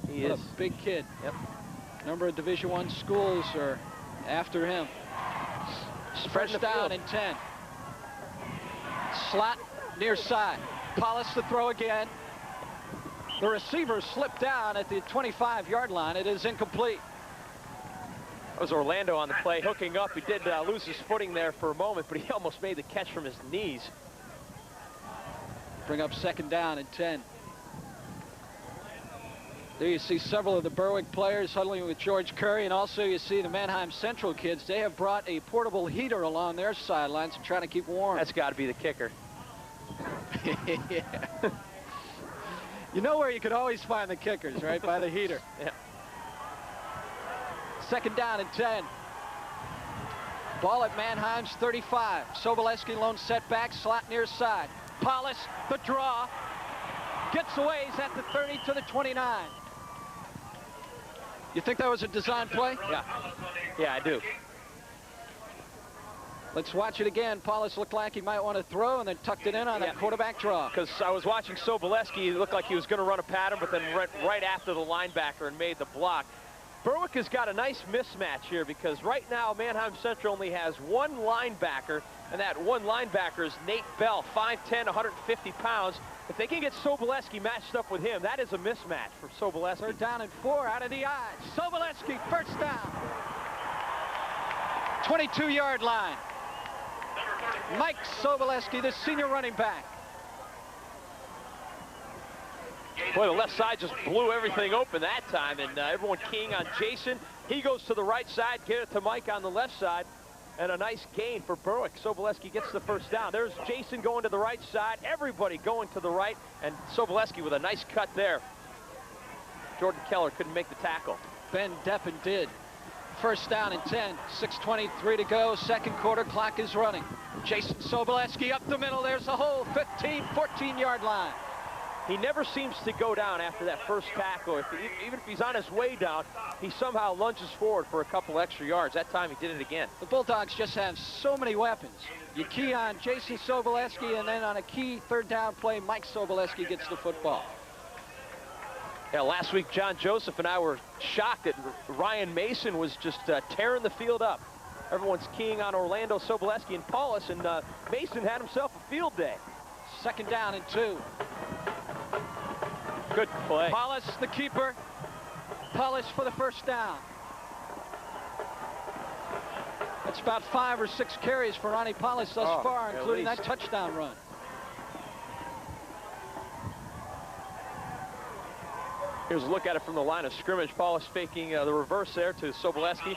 He What is a big kid. Yep. Number of Division I schools are after him. Spreading First the down field. and 10. Slot near side. Paulus to throw again. The receiver slipped down at the 25-yard line. It is incomplete. That was Orlando on the play, hooking up. He did lose his footing there for a moment, but he almost made the catch from his knees. Bring up second down and 10. There you see several of the Berwick players huddling with George Curry, and also you see the Manheim Central kids. They have brought a portable heater along their sidelines to try to keep warm. That's got to be the kicker. Yeah. You know where you could always find the kickers, right? By the heater. Yeah. Second down and 10. Ball at Manheim's 35. Soboleski lone setback, slot near side. Paulus, the draw. Gets away, he's at the 30 to the 29. You think that was a design play? Yeah. Yeah, I do. Let's watch it again. Paulus looked like he might want to throw and then tucked it in on that quarterback draw. Because I was watching Soboleski. It looked like he was going to run a pattern, but then went right after the linebacker and made the block. Berwick has got a nice mismatch here because right now Manheim Central only has one linebacker, and that one linebacker is Nate Bell, 5'10", 150 pounds. If they can get Sobolewski matched up with him, that is a mismatch for Sobolewski. 3rd down and 4 out of the I. Sobolewski, first down. 22-yard line. Mike Sobolewski, the senior running back. Boy, the left side just blew everything open that time, and everyone keying on Jason. He goes to the right side, get it to Mike on the left side, and a nice gain for Berwick. Sobolewski gets the first down. There's Jason going to the right side, everybody going to the right, and Sobolewski with a nice cut there. Jordan Keller couldn't make the tackle. Ben Deppen did. First down and 10, 6:23 to go, second quarter, clock is running. Jason Sobolewski up the middle, there's a hole, 15, 14-yard line. He never seems to go down after that first tackle. Even if he's on his way down, he somehow lunges forward for a couple extra yards. That time he did it again. The Bulldogs just have so many weapons. You key on Jason Sobolewski, and then on a key 3rd down play, Mike Sobolewski gets the football. Yeah, last week John Joseph and I were shocked that Ryan Mason was just tearing the field up. Everyone's keying on Orlando Sobolewski and Paulus, and Mason had himself a field day. 2nd down and 2. Good play. Paulus, the keeper. Paulus for the first down. That's about 5 or 6 carries for Ronnie Paulus thus far, including that touchdown run. Here's a look at it from the line of scrimmage. Paulus faking the reverse there to Sobolewski.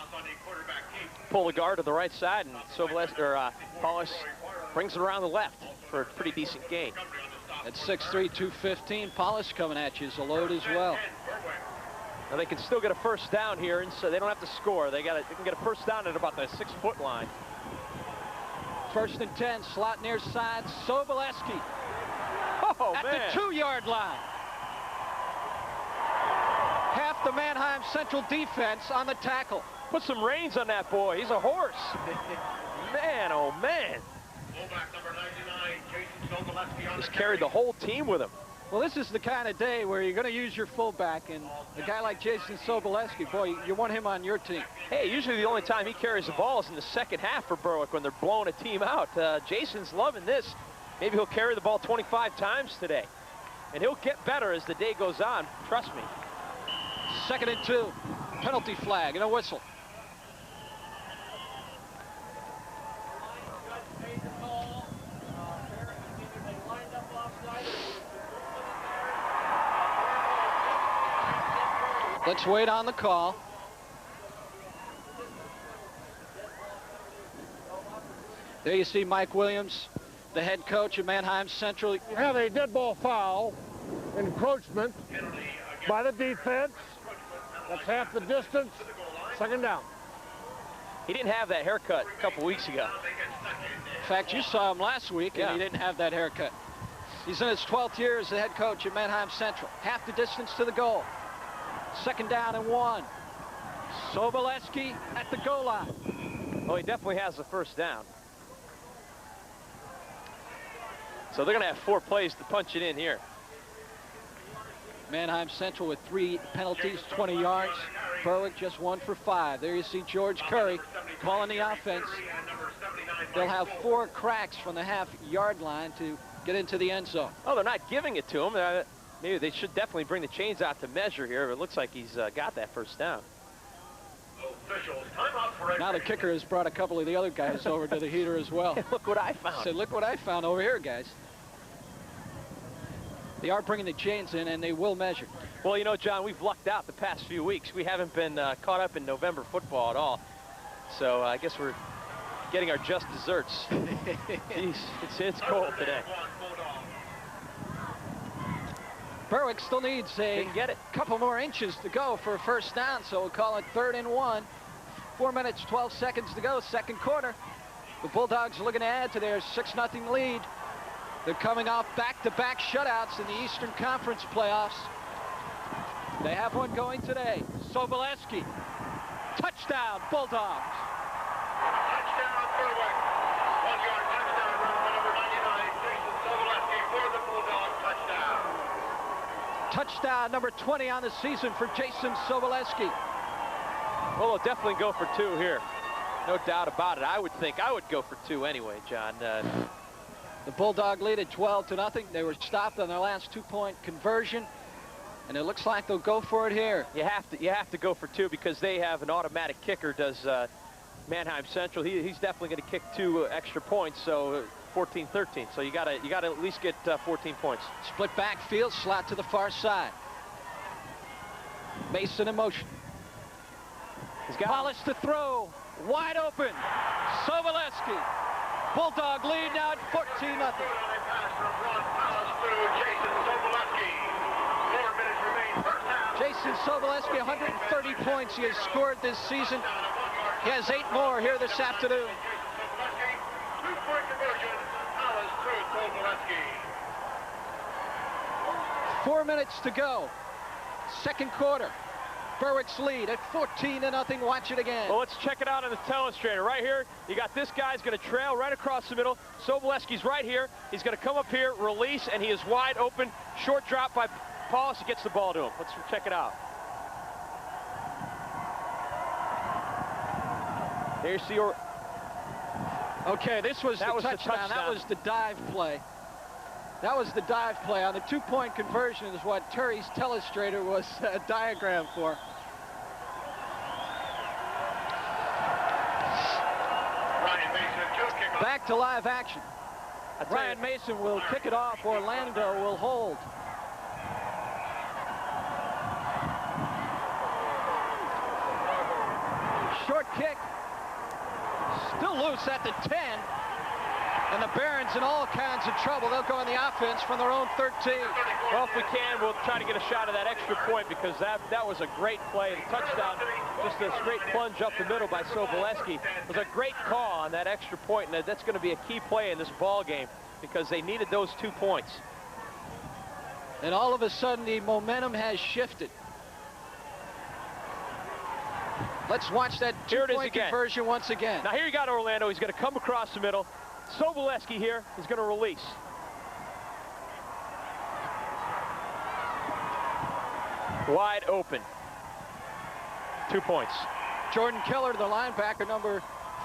Pull the guard to the right side, and Paulus brings it around the left for a pretty decent gain. At 6'3", 215, Paulus coming at you is a load as well. Now they can still get a first down here, and so they don't have to score. They can get a first down at about the 6-foot line. 1st and 10, slot near side, Sobolewski. Oh, at man. the 2-yard line. Half the Manheim Central defense on the tackle. Put some reins on that boy. He's a horse. Man, oh, man. Just carried the whole team with him. Well, this is the kind of day where you're going to use your fullback, and a guy like Jason Sobolewski, boy, you want him on your team. Hey, usually the only time he carries the ball is in the second half for Berwick when they're blowing a team out. Jason's loving this. Maybe he'll carry the ball 25 times today, and he'll get better as the day goes on. Trust me. 2nd and 2, penalty flag and a whistle. Let's wait on the call. There you see Mike Williams, the head coach of Manheim Central. You have a dead ball foul, encroachment by the defense. That's half the distance. 2nd down. He didn't have that haircut a couple weeks ago. In fact, you saw him last week, and he didn't have that haircut. He's in his 12th year as the head coach at Manheim Central. Half the distance to the goal. 2nd down and 1. Sobolewski at the goal line. Oh, he definitely has the first down. So they're going to have 4 plays to punch it in here. Manheim Central with 3 penalties, 20 yards. Berwick just 1 for 5. There you see George Curry calling the offense. They'll have 4 cracks from the half-yard line to get into the end zone. Oh, they're not giving it to him. Maybe they should definitely bring the chains out to measure here. But it looks like he's got that first down. Now the kicker has brought a couple of the other guys over to the heater as well. Look what I found. Said, look what I found over here, guys. They are bringing the chains in, and they will measure. Well, you know, John, we've lucked out the past few weeks. We haven't been caught up in November football at all. So I guess we're getting our just desserts. Jeez, it's cold today. Berwick still needs a couple more inches to go for a first down, so we'll call it 3rd and 1. 4 minutes, 12 seconds to go, second quarter. The Bulldogs are looking to add to their 6-0 lead. They're coming off back-to-back shutouts in the Eastern Conference playoffs. They have one going today. Sobolewski. Touchdown, Bulldogs. Touchdown, Berwick. 1-yard touchdown run by number 99, Jason Sobolewski for the Bulldogs. Touchdown. Touchdown number 20 on the season for Jason Sobolewski. Well, they'll definitely go for 2 here. No doubt about it. I would think I would go for 2 anyway, John. The Bulldog lead at 12-0. They were stopped on their last 2-point conversion, and it looks like they'll go for it here. You have to go for 2 because they have an automatic kicker. Does Manheim Central? He's definitely going to kick 2 extra points. So 14-13. So you got to at least get 14 points. Split backfield, slot to the far side. Mason in motion. He's got Wallace to throw. Wide open. Soboleski. Bulldog lead now at 14-0. Jason Soboleski, 130 points he has scored this season. He has 8 more here this afternoon. 4 minutes to go. Second quarter. Berwick's lead at 14-0. Watch it again. Well, let's check it out on the telestrator. Right here, you got this guy's going to trail right across the middle. Soboleski's right here. He's going to come up here, release, and he is wide open. Short drop by Paulus. He gets the ball to him. Let's check it out. There's the... Okay, this was the touchdown. That was the dive play. That was the dive play. On the 2-point conversion is what Terry's telestrator was a diagram for. Back to live action. Ryan Mason will kick it off. Orlando will hold. Short kick. Still loose at the 10. And the Barons in all kinds of trouble. They'll go in the offense from their own 13. Well, if we can, we'll try to get a shot of that extra point because that was a great play. The touchdown, just a straight plunge up the middle by Soboleski. It was a great call on that extra point, and that's going to be a key play in this ball game because they needed those 2 points. And all of a sudden, the momentum has shifted. Let's watch that 2-point conversion once again. Now here you got Orlando. He's going to come across the middle. Soboleski here is going to release. Wide open. 2 points. Jordan Keller, the linebacker, number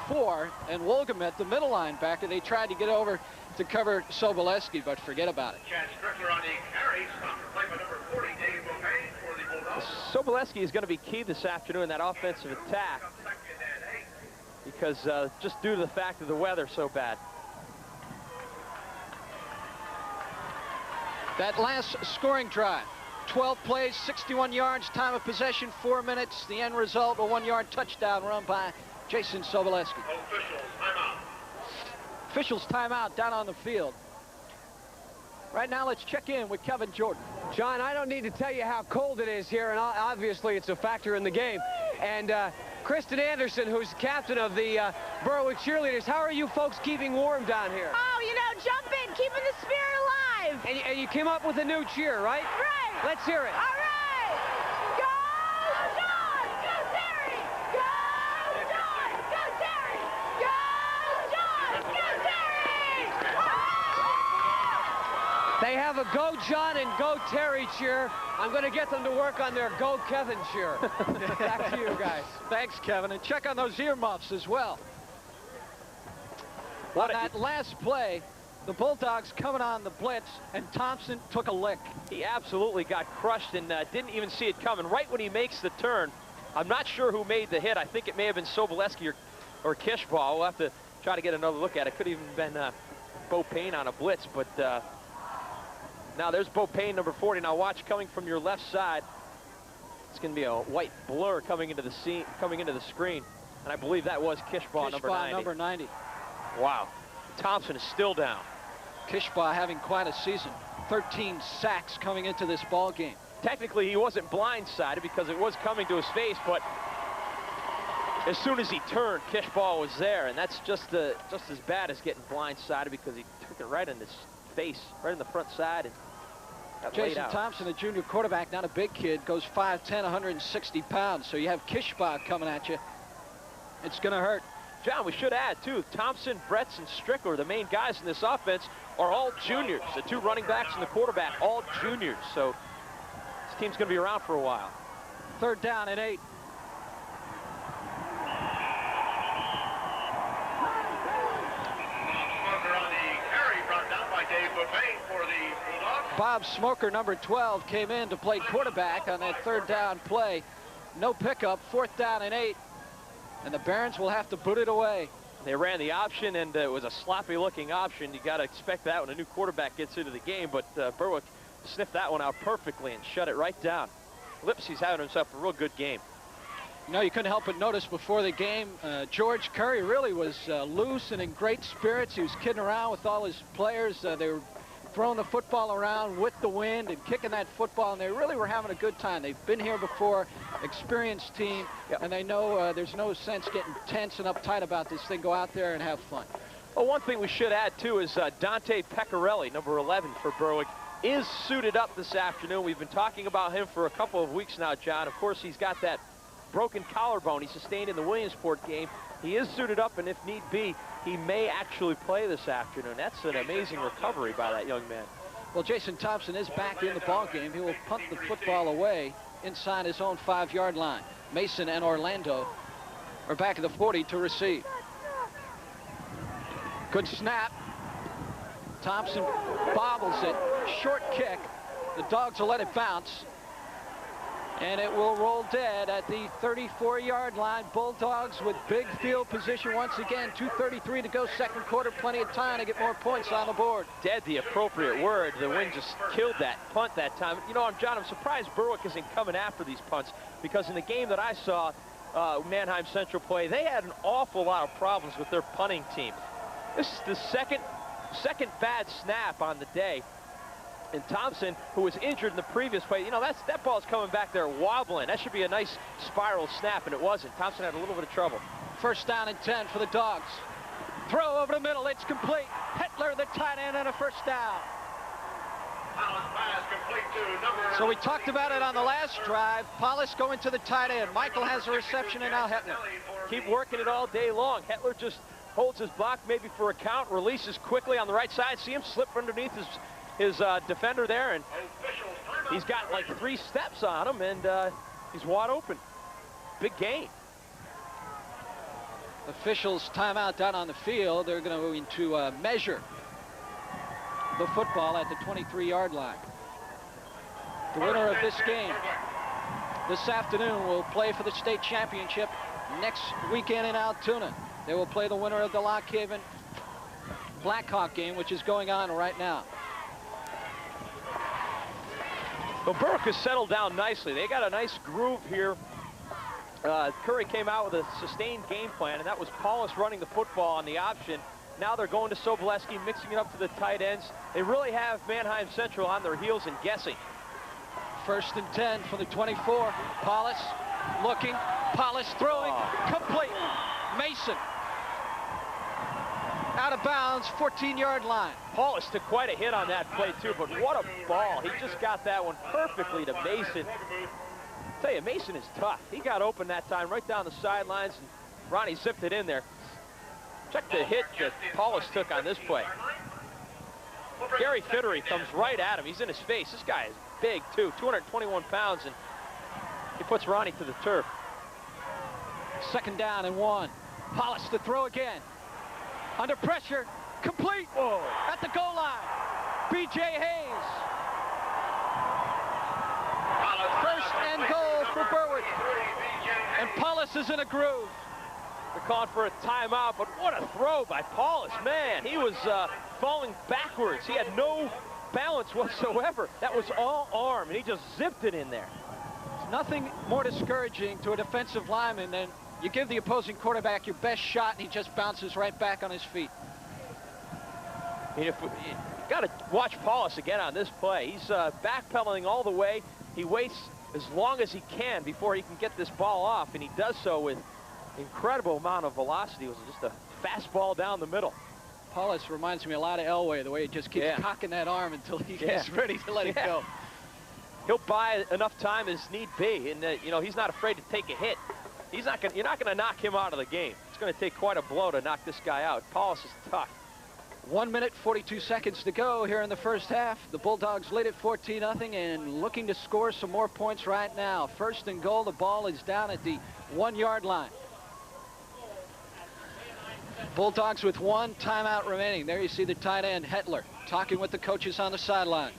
4, and Wolgamette, the middle linebacker. They tried to get over to cover Soboleski, but forget about it. Soboleski is going to be key this afternoon in that offensive attack because just due to the fact of the weather so bad. That last scoring drive, 12 plays, 61 yards, time of possession 4 minutes. The end result, a 1-yard touchdown run by Jason Soboleski. Officials timeout down on the field. Right now, let's check in with Kevin Jordan. John, I don't need to tell you how cold it is here, and obviously it's a factor in the game. And Kristen Anderson, who's captain of the Berwick cheerleaders, how are you folks keeping warm down here? Oh, you know, jumping, keeping the spirit alive. And you came up with a new cheer, right? Right. Let's hear it. All right. Go, John! Go, Terry! Go, John! Go, Terry! Go, John! Go, Terry! They have a Go John and Go Terry cheer. I'm going to get them to work on their Go Kevin cheer. Back to you guys. Thanks, Kevin. And check on those earmuffs as well. On that last play, the Bulldogs coming on the blitz, and Thompson took a lick. He absolutely got crushed and didn't even see it coming. Right when he makes the turn, I'm not sure who made the hit. I think it may have been Soboleski or Kishbaugh. We'll have to try to get another look at it. Could have even been Bo Payne on a blitz, but now there's Bo Payne, number 40. Now watch, coming from your left side, it's going to be a white blur coming into the screen, and I believe that was Kishbaugh, number 90. Wow. Thompson is still down. Kishbaugh having quite a season. 13 sacks coming into this ball game. Technically, he wasn't blindsided because it was coming to his face, but as soon as he turned, Kishbaugh was there, and that's just as bad as getting blindsided because he took it right in his face, right in the front side, and got laid Jason out. Thompson, a junior quarterback, not a big kid, goes 5'10", 160 pounds. So you have Kishbaugh coming at you. It's going to hurt. John, we should add, too, Thompson, Bretz, and Strickler, the main guys in this offense, are all juniors. The 2 running backs and the quarterback, all juniors. So this team's going to be around for a while. 3rd down and 8. Bob Smoker, number 12, came in to play quarterback on that third down play. No pickup, 4th down and 8. And the Barons will have to boot it away. They ran the option, and it was a sloppy-looking option. You got to expect that when a new quarterback gets into the game, but Berwick sniffed that one out perfectly and shut it right down. Lipsey's having himself a real good game. You know, you couldn't help but notice before the game, George Curry really was loose and in great spirits. He was kidding around with all his players. They were throwing the football around with the wind and kicking that football, and they really were having a good time. They've been here before, experienced team, and they know there's no sense getting tense and uptight about this thing. Go out there and have fun. Well, one thing we should add, too, is Dante Pecorelli, number 11 for Berwick, is suited up this afternoon. We've been talking about him for a couple of weeks now, John. Of course, he's got that broken collarbone he sustained in the Williamsport game. He is suited up, and if need be, he may actually play this afternoon. That's an amazing recovery by that young man. Well, Jason Thompson is back in the ball game. He will punt the football away inside his own 5-yard line. Mason and Orlando are back at the 40 to receive. Good snap. Thompson bobbles it. Short kick. The Dogs will let it bounce. And it will roll dead at the 34-yard line. Bulldogs with big field position once again. 2:33 to go, second quarter. Plenty of time to get more points on the board. Dead, the appropriate word. The wind just killed that punt that time. You know, John, I'm surprised Berwick isn't coming after these punts, because in the game that I saw Manheim Central play, they had an awful lot of problems with their punting team. This is the second bad snap on the day. And Thompson, who was injured in the previous play, you know, that ball's coming back there wobbling. That should be a nice spiral snap, and it wasn't. Thompson had a little bit of trouble. 1st down and 10 for the Dogs. Throw over the middle. It's complete. Hetler, the tight end, and a 1st down. So we talked about it on the last drive. Paulus going to the tight end. Michael has a reception, and now Hetler. Keep working it all day long. Hetler just holds his block maybe for a count, releases quickly on the right side. See him slip underneath his defender there, and he's got like 3 steps on him, and he's wide open. Big gain. Officials timeout down on the field. They're going to measure the football at the 23-yard line. The winner of this game this afternoon will play for the state championship next weekend in Altoona. They will play the winner of the Lock Haven Blackhawk game, which is going on right now. Well, Berwick has settled down nicely. They got a nice groove here. Curry came out with a sustained game plan, and that was Paulus running the football on the option. Now they're going to Sobolewski, mixing it up to the tight ends. They really have Manheim Central on their heels and guessing. 1st and 10 for the 24. Paulus looking. Paulus throwing. Complete. Mason. Out of bounds, 14-yard line. Paulus took quite a hit on that play, too, but what a ball. He just got that one perfectly to Mason. I tell you, Mason is tough. He got open that time right down the sidelines, and Ronnie zipped it in there. Check the hit that Paulus took on this play. Gary Fittery comes right at him. He's in his face. This guy is big, too, 221 pounds, and he puts Ronnie to the turf. 2nd down and 1. Paulus to throw again. Under pressure, complete. Whoa. At the goal line. B.J. Hayes. 1st and goal for Berwick. And Paulus is in a groove. They're calling for a timeout, but what a throw by Paulus. Man, he was falling backwards. He had no balance whatsoever. That was all arm, and he just zipped it in there. There's nothing more discouraging to a defensive lineman than you give the opposing quarterback your best shot, and he just bounces right back on his feet. You got to watch Paulus again on this play. He's backpedaling all the way. He waits as long as he can before he can get this ball off, and he does so with incredible amount of velocity. It was just a fastball down the middle. Paulus reminds me a lot of Elway, the way he just keeps cocking that arm until he gets ready to let it go. He'll buy enough time as need be, and you know, he's not afraid to take a hit. You're not going to knock him out of the game. It's going to take quite a blow to knock this guy out. Paulus is tough. 1 minute, 42 seconds to go here in the first half. The Bulldogs lead at 14-0 and looking to score some more points right now. 1st and goal. The ball is down at the 1-yard line. Bulldogs with 1 timeout remaining. There you see the tight end, Hetler, talking with the coaches on the sideline.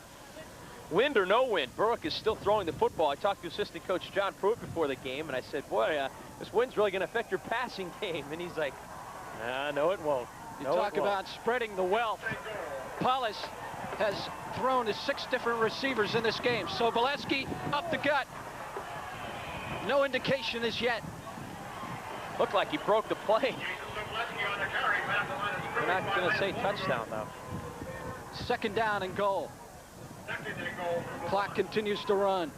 Wind or no wind, Berwick is still throwing the football. I talked to assistant coach John Pruitt before the game, and I said, boy, this wind's really going to affect your passing game. And he's like, no, it won't. You talk about spreading the wealth. Paulus has thrown to 6 different receivers in this game. Sobolewski up the gut. No indication as yet. Looked like he broke the play. We're not going to say touchdown, though. 2nd down and goal. Clock continues to run.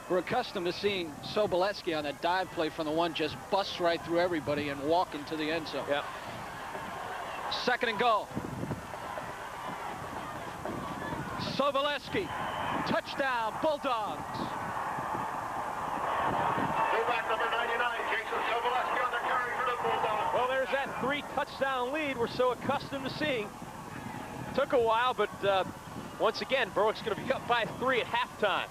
We're accustomed to seeing Sobolewski on that dive play from the 1 just bust right through everybody and walk into the end zone. Yeah. 2nd and goal. Sobolewski, touchdown, Bulldogs. Fullback number 99, Jason Sobolewski on the carry for the Bulldogs. Well, there's that 3-touchdown lead we're so accustomed to seeing. Took a while, but once again, Berwick's going to be up by 3 at halftime.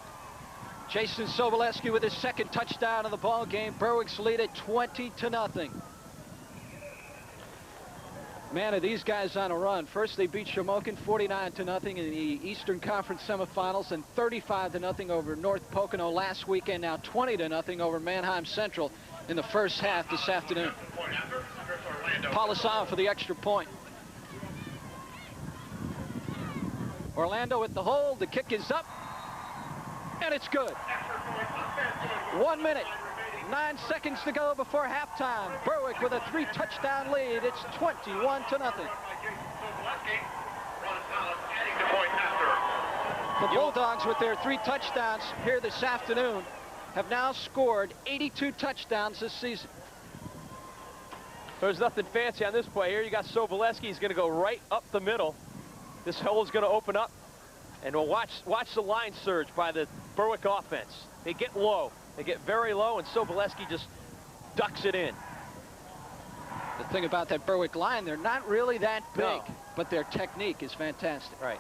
Jason Sobolewski with his 2nd touchdown of the ball game. Berwick's lead at 20-0. Man, are these guys on a run. First, they beat Shamokin 49-0 in the Eastern Conference semifinals, and 35-0 over North Pocono last weekend. Now 20-0 over Manheim Central in the first half this afternoon. Paulus on for the extra point. Orlando with the hold. The kick is up, and it's good. 1 minute, 9 seconds to go before halftime. Berwick with a 3-touchdown lead. It's 21-0. The Bulldogs, with their 3 touchdowns here this afternoon, have now scored 82 touchdowns this season. There's nothing fancy on this play here. You got Sobolewski. He's going to go right up the middle. This hole is going to open up, and we'll watch the line surge by the Berwick offense. They get low. They get very low, and Sobolewski just ducks it in. The thing about that Berwick line, they're not really that big, No. but their technique is fantastic. Right.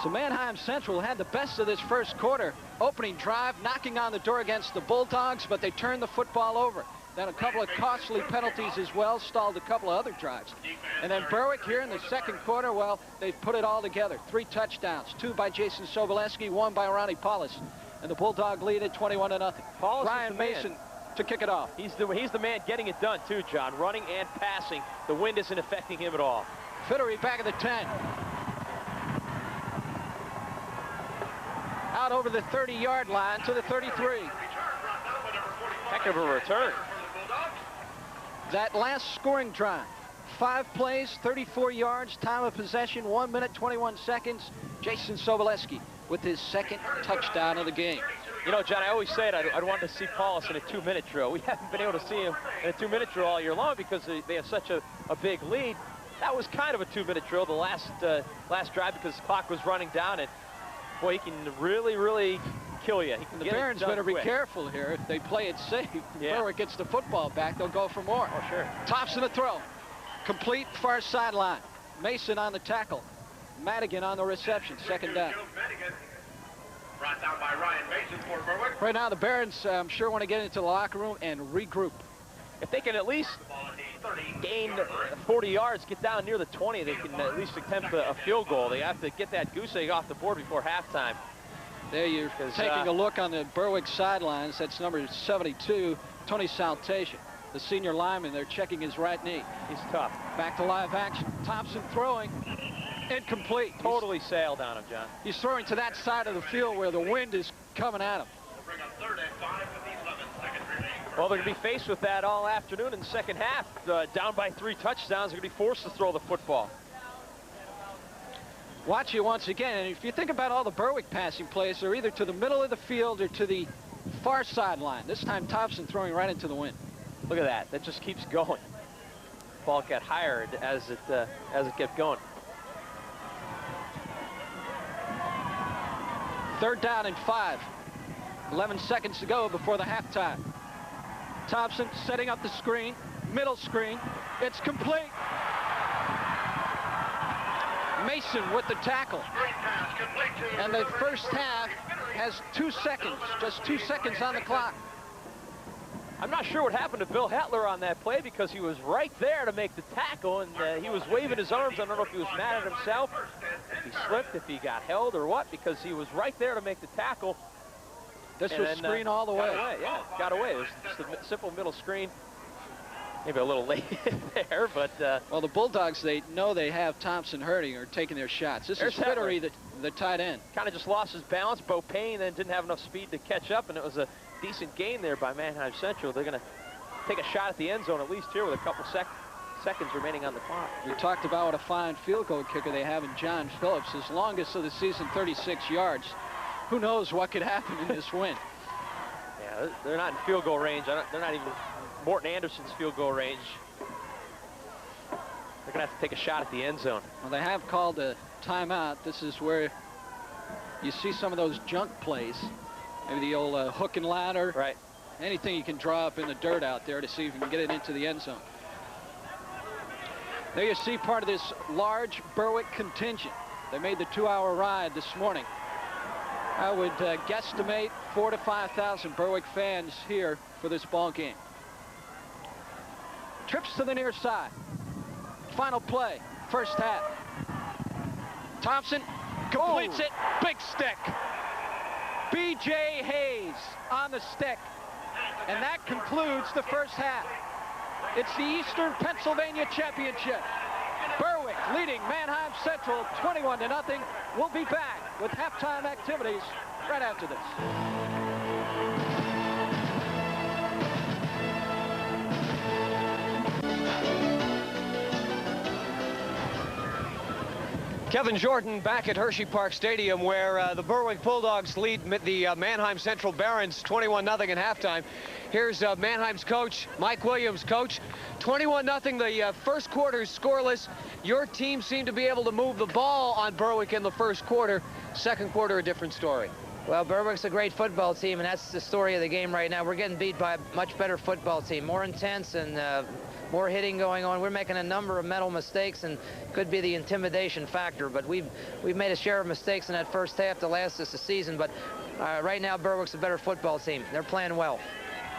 So Manheim Central had the best of this first quarter. Opening drive, knocking on the door against the Bulldogs, but they turned the football over. Then a couple of costly penalties as well, stalled a couple of other drives. And then Berwick here in the second quarter, well, they've put it all together. 3 touchdowns, 2 by Jason Sobolewski, 1 by Ronnie Paulus. And the Bulldog lead at 21-0. Ryan Mason to kick it off. He's the man getting it done too, John. Running and passing. The wind isn't affecting him at all. Fittery back at the 10. Out over the 30-yard line to the 33. Heck of a return. That last scoring drive, 5 plays, 34 yards, time of possession, 1 minute, 21 seconds. Jason Sobolewski with his 2nd touchdown of the game. You know, John, I always say it, I'd want to see Paulus in a 2-minute drill. We haven't been able to see him in a 2-minute drill all year long because they have such a big lead. That was kind of a 2-minute drill the last drive because the clock was running down, and boy, he can really kill you. He can The get Barons it done better be quick. careful here. If they play it safe, Yeah. Berwick gets the football back, they'll go for more. Oh, sure. Thompson to throw. Complete far sideline. Mason on the tackle. Madigan on the reception. 2nd down. Brought down by Ryan Mason for Berwick. Right now, the Barons, I'm sure, want to get into the locker room and regroup. If they can at least gain 40 yards, get down near the 20, they can at least attempt a field goal. They have to get that goose egg off the board before halftime. There you're taking a look on the Berwick sidelines. That's number 72, Tony Saltation, the senior lineman. They're checking his right knee. He's tough. Back to live action. Thompson throwing. Incomplete. Totally sailed on him, John. He's throwing to that side of the field where the wind is coming at him. Bring up 3rd and 5 with 11 seconds remaining. Well, they're going to be faced with that all afternoon in the second half. Down by 3 touchdowns, they're going to be forced to throw the football. Watch it once again, and if you think about all the Berwick passing plays, they're either to the middle of the field or to the far sideline. This time, Thompson throwing right into the wind. Look at that. That just keeps going. Ball got higher as it kept going. 3rd down and 5. 11 seconds to go before the halftime. Thompson setting up the screen. Middle screen. It's complete. Mason with the tackle. And the first half has 2 seconds, just 2 seconds on the clock. I'm not sure what happened to Bill Hetler on that play because he was right there to make the tackle, and he was waving his arms. I don't know if he was mad at himself, if he slipped, if he got held or what, because he was right there to make the tackle. This was screen all the way. Got away, yeah, got away. It was just a simple middle screen. Maybe a little late there, but... well, the Bulldogs, they know they have Thompson hurting or taking their shots. This is Fittery, the tight end. Kind of just lost his balance. Bo Payne then didn't have enough speed to catch up, and it was a decent gain there by Manheim Central. They're going to take a shot at the end zone at least here with a couple seconds remaining on the clock. We talked about what a fine field goal kicker they have in John Phillips. His longest of the season, 36 yards. Who knows what could happen in this win? Yeah, they're not in field goal range. They're not even Morton Anderson's field goal range. They're going to have to take a shot at the end zone. Well, they have called a timeout. This is where you see some of those junk plays. Maybe the old hook and ladder. Right. Anything you can draw up in the dirt out there to see if you can get it into the end zone. There you see part of this large Berwick contingent. They made the 2-hour ride this morning. I would guesstimate 4,000 to 5,000 Berwick fans here for this ball game. Trips to the near side. Final play, first half. Thompson completes it, big stick. B.J. Hayes on the stick. And that concludes the first half. It's the Eastern Pennsylvania Championship. Berwick leading Manheim Central 21-0. We'll be back with halftime activities right after this. Kevin Jordan back at Hersheypark Stadium, where the Berwick Bulldogs lead the Manheim Central Barons 21-0 at halftime. Here's Manheim's coach, Mike Williams. Coach, 21-0, the first quarter scoreless. Your team seemed to be able to move the ball on Berwick in the first quarter. Second quarter, a different story. Well, Berwick's a great football team, and that's the story of the game right now. We're getting beat by a much better football team, more intense and more hitting going on. We're making a number of mental mistakes, and could be the intimidation factor. But we've made a share of mistakes in that first half to last us a season. But right now, Berwick's a better football team. They're playing well.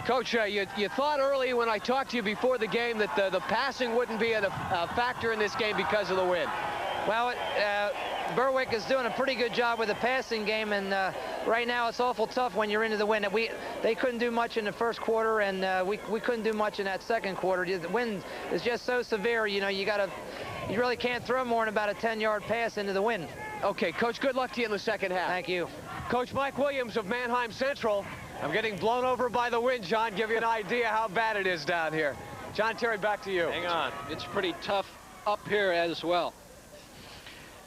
Coach, you thought early when I talked to you before the game that the passing wouldn't be a factor in this game because of the wind. Well, Berwick is doing a pretty good job with the passing game, and right now it's awful tough when you're into the wind. They couldn't do much in the first quarter, and we couldn't do much in that second quarter. The wind is just so severe, you know, you really can't throw more than about a 10-yard pass into the wind. Okay, Coach, good luck to you in the second half. Thank you. Coach Mike Williams of Manheim Central. I'm getting blown over by the wind, John. Give you an idea how bad it is down here. John Terry, back to you. Hang on. It's pretty tough up here as well.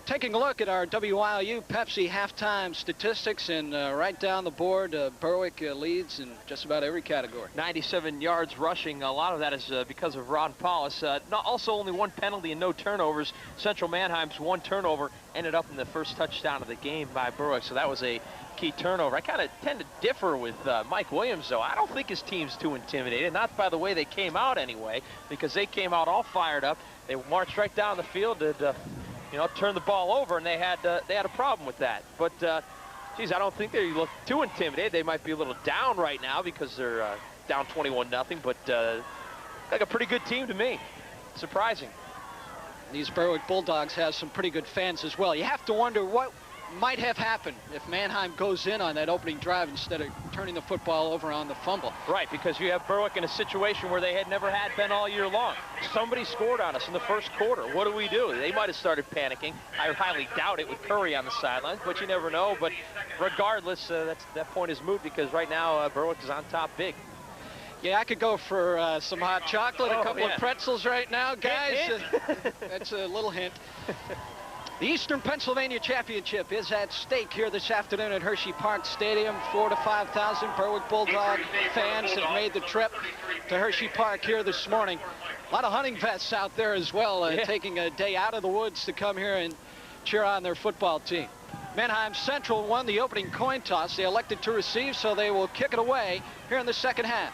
Taking a look at our WILU Pepsi halftime statistics, and right down the board, Berwick leads in just about every category. 97 yards rushing. A lot of that is because of Ron Paulus. Also only one penalty and no turnovers. Central Manheim's one turnover ended up in the first touchdown of the game by Berwick, so that was a key turnover. I kind of tend to differ with Mike Williams, though. I don't think his team's too intimidated, not by the way they came out anyway, because they came out all fired up. They marched right down the field to turn the ball over, and they had a problem with that. But geez, I don't think they look too intimidated. They might be a little down right now because they're down 21-0, but like a pretty good team to me. Surprising. These Berwick Bulldogs have some pretty good fans as well. You have to wonder what might have happened if Manheim goes in on that opening drive instead of turning the football over on the fumble. Right, because you have Berwick in a situation where they had never had been all year long. Somebody scored on us in the first quarter. What do we do? They might have started panicking. I highly doubt it with Curry on the sidelines, but you never know. But regardless, that point is moot because right now Berwick is on top big. Yeah, I could go for some hot chocolate, a couple of pretzels right now, guys. Hint. That's a little hint. The Eastern Pennsylvania Championship is at stake here this afternoon at Hersheypark Stadium. 4,000 to 5,000 Berwick Bulldog fans have made the trip to Hersheypark here this morning. A lot of hunting vests out there as well, taking a day out of the woods to come here and cheer on their football team. Manheim Central won the opening coin toss. They elected to receive, so they will kick it away here in the second half.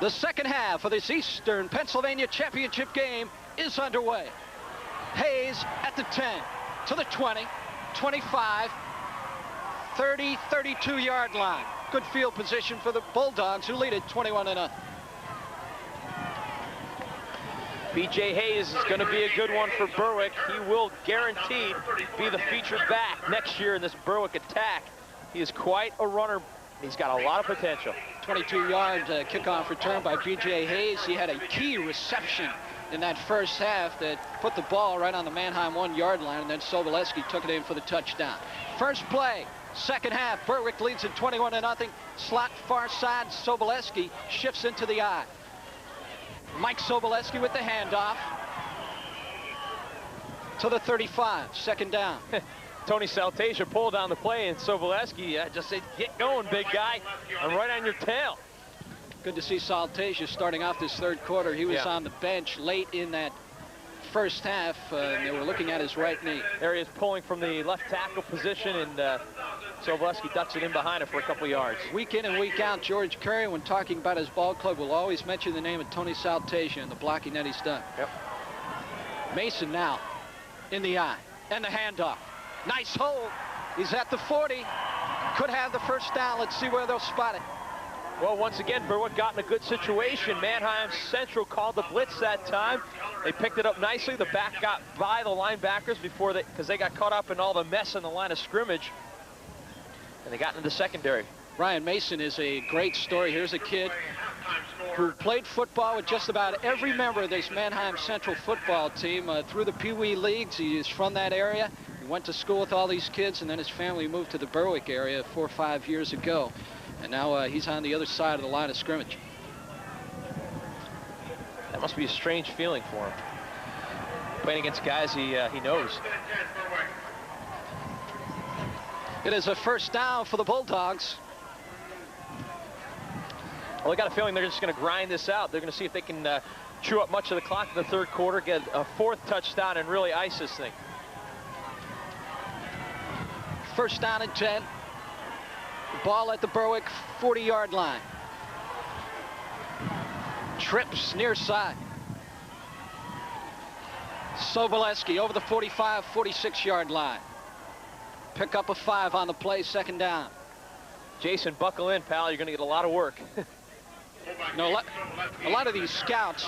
The second half of this Eastern Pennsylvania Championship game is underway. Hayes at the 10, to the 20, 25, 30, 32-yard line. Good field position for the Bulldogs, who lead it 21-0. B.J. Hayes is going to be a good one for Berwick. He will guaranteed be the featured back next year in this Berwick attack. He is quite a runner. He's got a lot of potential. 22-yard kickoff return by B.J. Hayes. He had a key reception in that first half that put the ball right on the Manheim 1-yard line, and then Sobolewski took it in for the touchdown. First play, second half, Berwick leads at 21-0. Slot far side, Sobolewski shifts into the I. Mike Sobolewski with the handoff to the 35, second down. Tony Saltasia pulled down the play, and Sobolewski just said, get going, big guy. I'm right on your tail. Good to see Saltasia starting off this third quarter. He was on the bench late in that first half, and they were looking at his right knee. There he is pulling from the left tackle position, and Sobolewski ducks it in behind him for a couple of yards. Week in and week out, George Curry, when talking about his ball club, will always mention the name of Tony Saltasia and the blocking that he's done. Yep. Mason now in the eye, and the handoff. Nice hold. He's at the 40. Could have the first down. Let's see where they'll spot it. Well, once again, Berwick got in a good situation. Manheim Central called the blitz that time. They picked it up nicely. The back got by the linebackers before because they got caught up in all the mess in the line of scrimmage. And they got into the secondary. Ryan Mason is a great story. Here's a kid who played football with just about every member of this Manheim Central football team through the Pee Wee leagues. He is from that area. He went to school with all these kids, and then his family moved to the Berwick area 4 or 5 years ago. And now he's on the other side of the line of scrimmage. That must be a strange feeling for him. Playing against guys he knows. It is a first down for the Bulldogs. Well, I got a feeling they're just going to grind this out. They're going to see if they can chew up much of the clock in the third quarter, get a 4th touchdown, and really ice this thing. First down and 10. Ball at the Berwick 40-yard line. Trips near side. Sobolewski over the 45, 46-yard line. Pick up a 5 on the play, second down. Jason, buckle in, pal. You're going to get a lot of work. You know, a lot of these scouts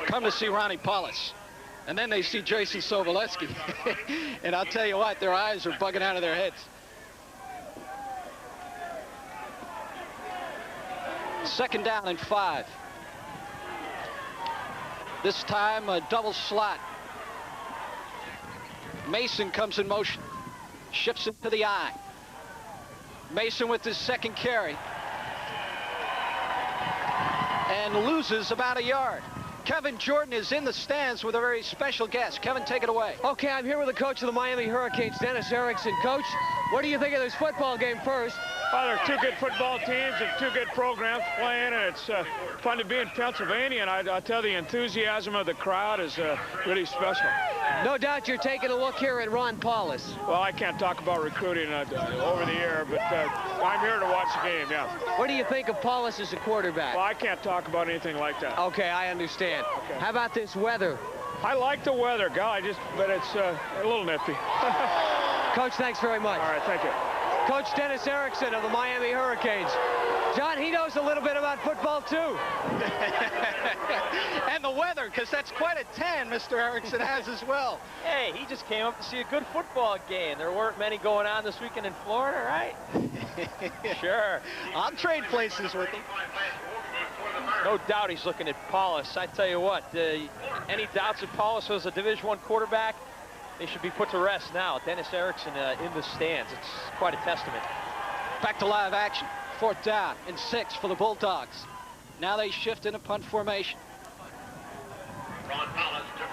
come to see Ronnie Paulus, and then they see Jason Sobolewski. And I'll tell you what, their eyes are bugging out of their heads. Second down and 5. This time a double slot. Mason comes in motion. Shifts it to the I. Mason with his second carry. And loses about a yard. Kevin Jordan is in the stands with a very special guest. Kevin, take it away. Okay, I'm here with the coach of the Miami Hurricanes, Dennis Erickson. Coach, what do you think of this football game first? Well, there's 2 good football teams and 2 good programs playing, and it's fun to be in Pennsylvania, and I'll tell you, the enthusiasm of the crowd is really special. No doubt you're taking a look here at Ron Paulus. Well, I can't talk about recruiting over the air, but I'm here to watch the game, yeah. What do you think of Paulus as a quarterback? Well, I can't talk about anything like that. Okay, I understand. Okay. How about this weather? I like the weather, but it's a little nippy. Coach, thanks very much. All right, thank you. Coach Dennis Erickson of the Miami Hurricanes. John, he knows a little bit about football, too. And the weather, because that's quite a tan Mr. Erickson has as well. Hey, he just came up to see a good football game. There weren't many going on this weekend in Florida, right? Sure. I'll trade places with him. No doubt he's looking at Paulus. I tell you what, any doubts that Paulus was a Division I quarterback, they should be put to rest now. Dennis Erickson in the stands. It's quite a testament. Back to live action. 4th down and 6 for the Bulldogs. Now they shift into punt formation.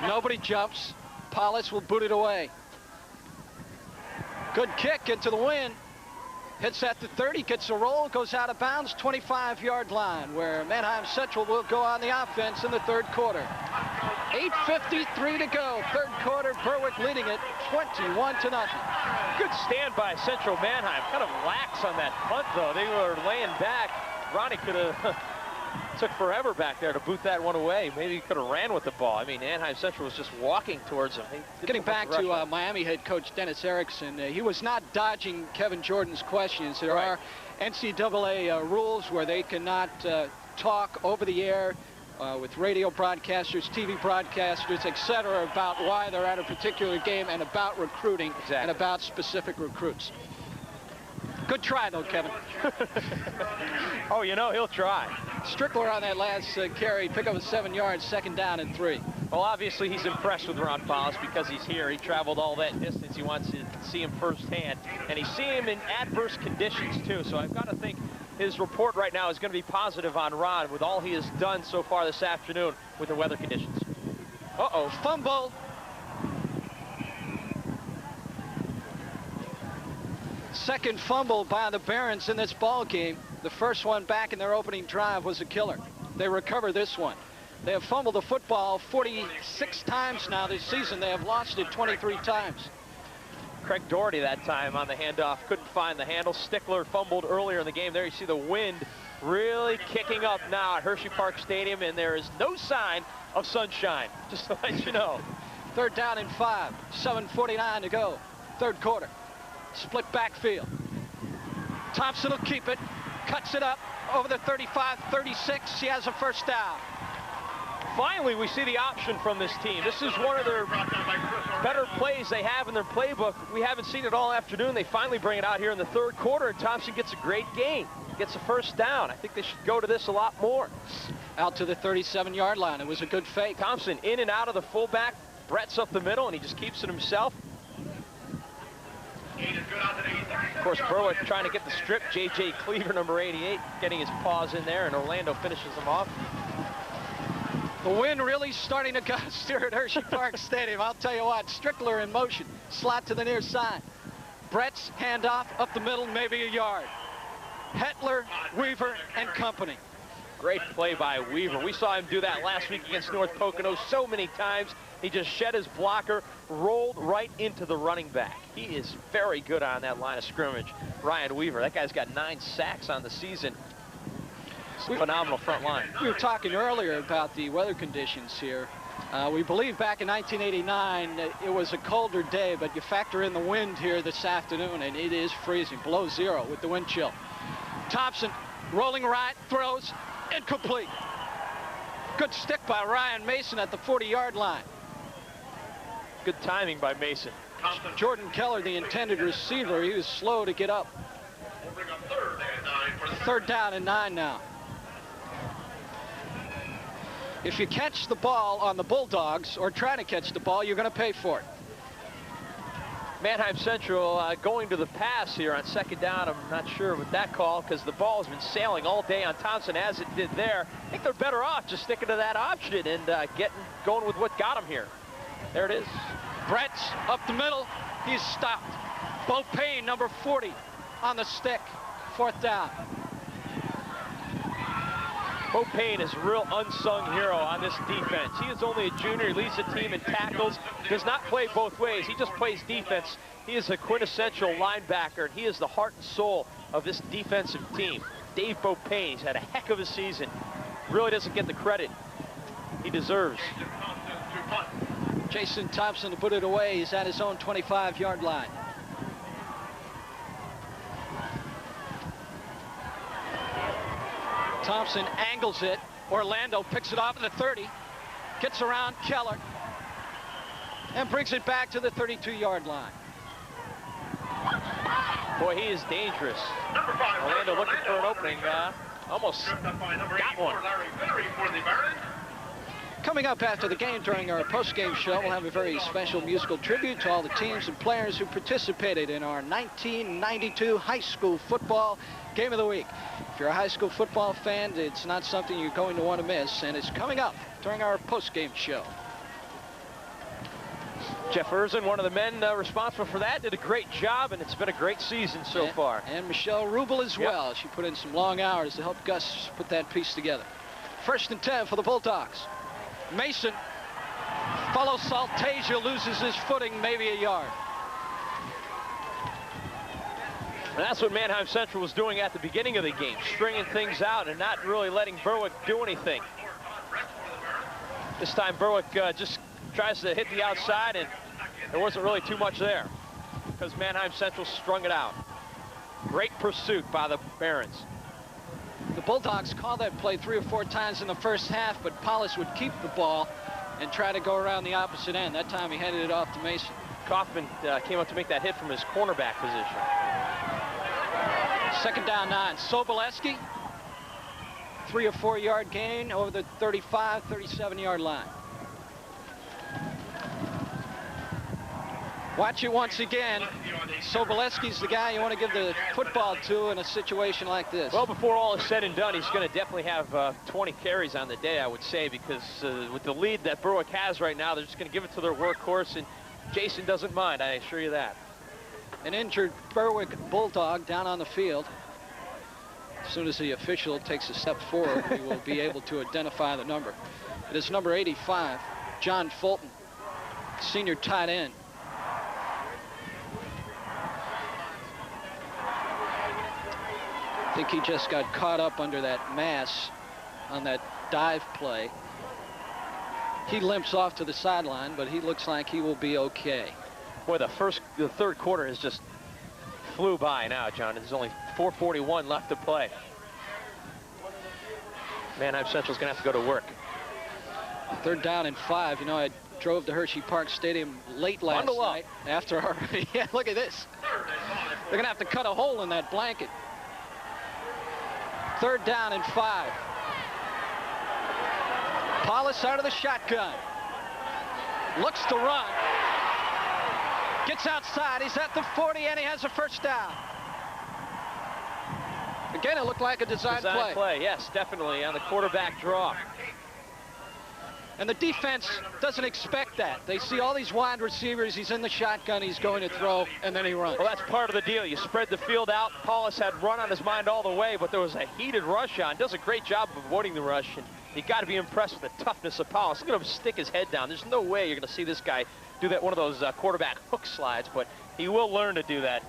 Nobody jumps. Paulus will boot it away. Good kick into the wind. Hits at the 30, gets a roll, goes out of bounds, 25-yard line, where Manheim Central will go on the offense in the third quarter. 8:53 to go. Third quarter, Berwick leading it 21-0. Good stand by Central Manheim. Kind of lax on that punt, though. They were laying back. Ronnie could have took forever back there to boot that one away. Maybe he could have ran with the ball. I mean, Manheim Central was just walking towards him. Getting back to Miami head coach Dennis Erickson, he was not dodging Kevin Jordan's questions. There are NCAA rules where they cannot talk over the air with radio broadcasters, TV broadcasters, etc., about why they're at a particular game and about recruiting and about specific recruits. Good try, though, Kevin. Oh, you know, he'll try. Strickler on that last carry, pick up a 7 yards, 2nd down and 3. Well, obviously, he's impressed with Ron Powell because he's here. He traveled all that distance. He wants to see him firsthand. And he's seeing him in adverse conditions, too. So I've got to think his report right now is going to be positive on Ron with all he has done so far this afternoon with the weather conditions. Uh-oh. Fumble. Second fumble by the Barons in this ball game. The first one back in their opening drive was a killer. They recover this one. They have fumbled the football 46 times now this season. They have lost it 23 times. Craig Doherty that time on the handoff couldn't find the handle. Stickler fumbled earlier in the game. There you see the wind really kicking up now at Hersheypark Stadium, and there is no sign of sunshine, just to let you know. 3rd down and 5, 7:49 to go, 3rd quarter. Split backfield. Thompson will keep it, cuts it up over the 35, 36. He has a 1st down. Finally, we see the option from this team. This is one of their better plays they have in their playbook. We haven't seen it all afternoon. They finally bring it out here in the 3rd quarter, and Thompson gets a great gain. Gets a 1st down. I think they should go to this a lot more. Out to the 37-yard line. It was a good fake. Thompson in and out of the fullback. Brett's up the middle, and he just keeps it himself. Of course, Berwick trying to get the strip. J.J. Cleaver, number 88, getting his paws in there, and Orlando finishes him off. The wind really starting to gust here at Hersheypark Stadium. I'll tell you what, Strickler in motion. Slot to the near side. Brett's handoff up the middle, maybe a yard. Hetler, Weaver, and company. Great play by Weaver. We saw him do that last week against North Pocono so many times. He just shed his blocker, rolled right into the running back. He is very good on that line of scrimmage. Ryan Weaver, that guy's got 9 sacks on the season. Phenomenal front line. We were talking earlier about the weather conditions here. We believe back in 1989 it was a colder day, but you factor in the wind here this afternoon and it is freezing, below 0 with the wind chill. Thompson rolling right, throws, incomplete. Good stick by Ryan Mason at the 40-yard line. Good timing by Mason. Jordan Keller, the intended receiver, he was slow to get up. 3rd down and 9 now. If you catch the ball on the Bulldogs or try to catch the ball, you're going to pay for it. Manheim Central going to the pass here on 2nd down. I'm not sure with that call because the ball has been sailing all day on Thompson as it did there. I think they're better off just sticking to that option and going with what got them here. There it is. Brett's up the middle. He's stopped. Bo Payne, number 40, on the stick. 4th down. Bo Payne is a real unsung hero on this defense. He is only a junior. He leads the team in tackles. Does not play both ways. He just plays defense. He is a quintessential linebacker, and he is the heart and soul of this defensive team. Dave Bo Payne, he's had a heck of a season. Really doesn't get the credit he deserves. Jason Thompson to put it away. He's at his own 25-yard line. Thompson angles it. Orlando picks it off at the 30. Gets around Keller. And brings it back to the 32-yard line. Boy, he is dangerous. Orlando looking for an opening. Almost got one. Coming up after the game during our post-game show, we'll have a very special musical tribute to all the teams and players who participated in our 1992 high school football game of the week. If you're a high school football fan, it's not something you're going to want to miss, and it's coming up during our post-game show. Jeff Erzin, one of the men responsible for that, did a great job, and it's been a great season so far. And Michelle Rubel as well. She put in some long hours to help Gus put that piece together. 1st and 10 for the Bulldogs. Mason follows Saltasia, loses his footing, maybe a yard. And that's what Manheim Central was doing at the beginning of the game, stringing things out and not really letting Berwick do anything. This time Berwick just tries to hit the outside, and there wasn't really too much there because Manheim Central strung it out. Great pursuit by the Barons. The Bulldogs called that play 3 or 4 times in the first half, but Paulus would keep the ball and try to go around the opposite end. That time he headed it off to Mason. Kaufman came up to make that hit from his cornerback position. 2nd down 9. Soboleski, 3 or 4 yard gain over the 35, 37 yard line. Watch it once again. Soboleski's the guy you want to give the football to in a situation like this. Well, before all is said and done, he's going to definitely have 20 carries on the day, I would say, because with the lead that Berwick has right now, they're just going to give it to their workhorse, and Jason doesn't mind, I assure you that. An injured Berwick Bulldog down on the field. As soon as the official takes a step forward, we will be able to identify the number. It is number 85, John Fulton, senior tight end. I think he just got caught up under that mass on that dive play. He limps off to the sideline, but he looks like he will be okay. Boy, the 3rd quarter has just flew by now, John. There's only 4:41 left to play. Manheim Central's going to have to go to work. 3rd down and 5. You know, I drove to Hersheypark Stadium late last night after our... Yeah, look at this. They're going to have to cut a hole in that blanket. 3rd down and 5. Paulus out of the shotgun. Looks to run. Gets outside. He's at the 40, and he has a 1st down. Again, it looked like a design play. Yes, definitely, on the quarterback draw. And the defense doesn't expect that. They see all these wide receivers. He's in the shotgun. He's going to throw, and then he runs. Well, that's part of the deal. You spread the field out. Paulus had run on his mind all the way, but there was a heated rush on. Does a great job of avoiding the rush, and you got to be impressed with the toughness of Paulus. Look at him stick his head down. There's no way you're going to see this guy do that, one of those quarterback hook slides, but he will learn to do that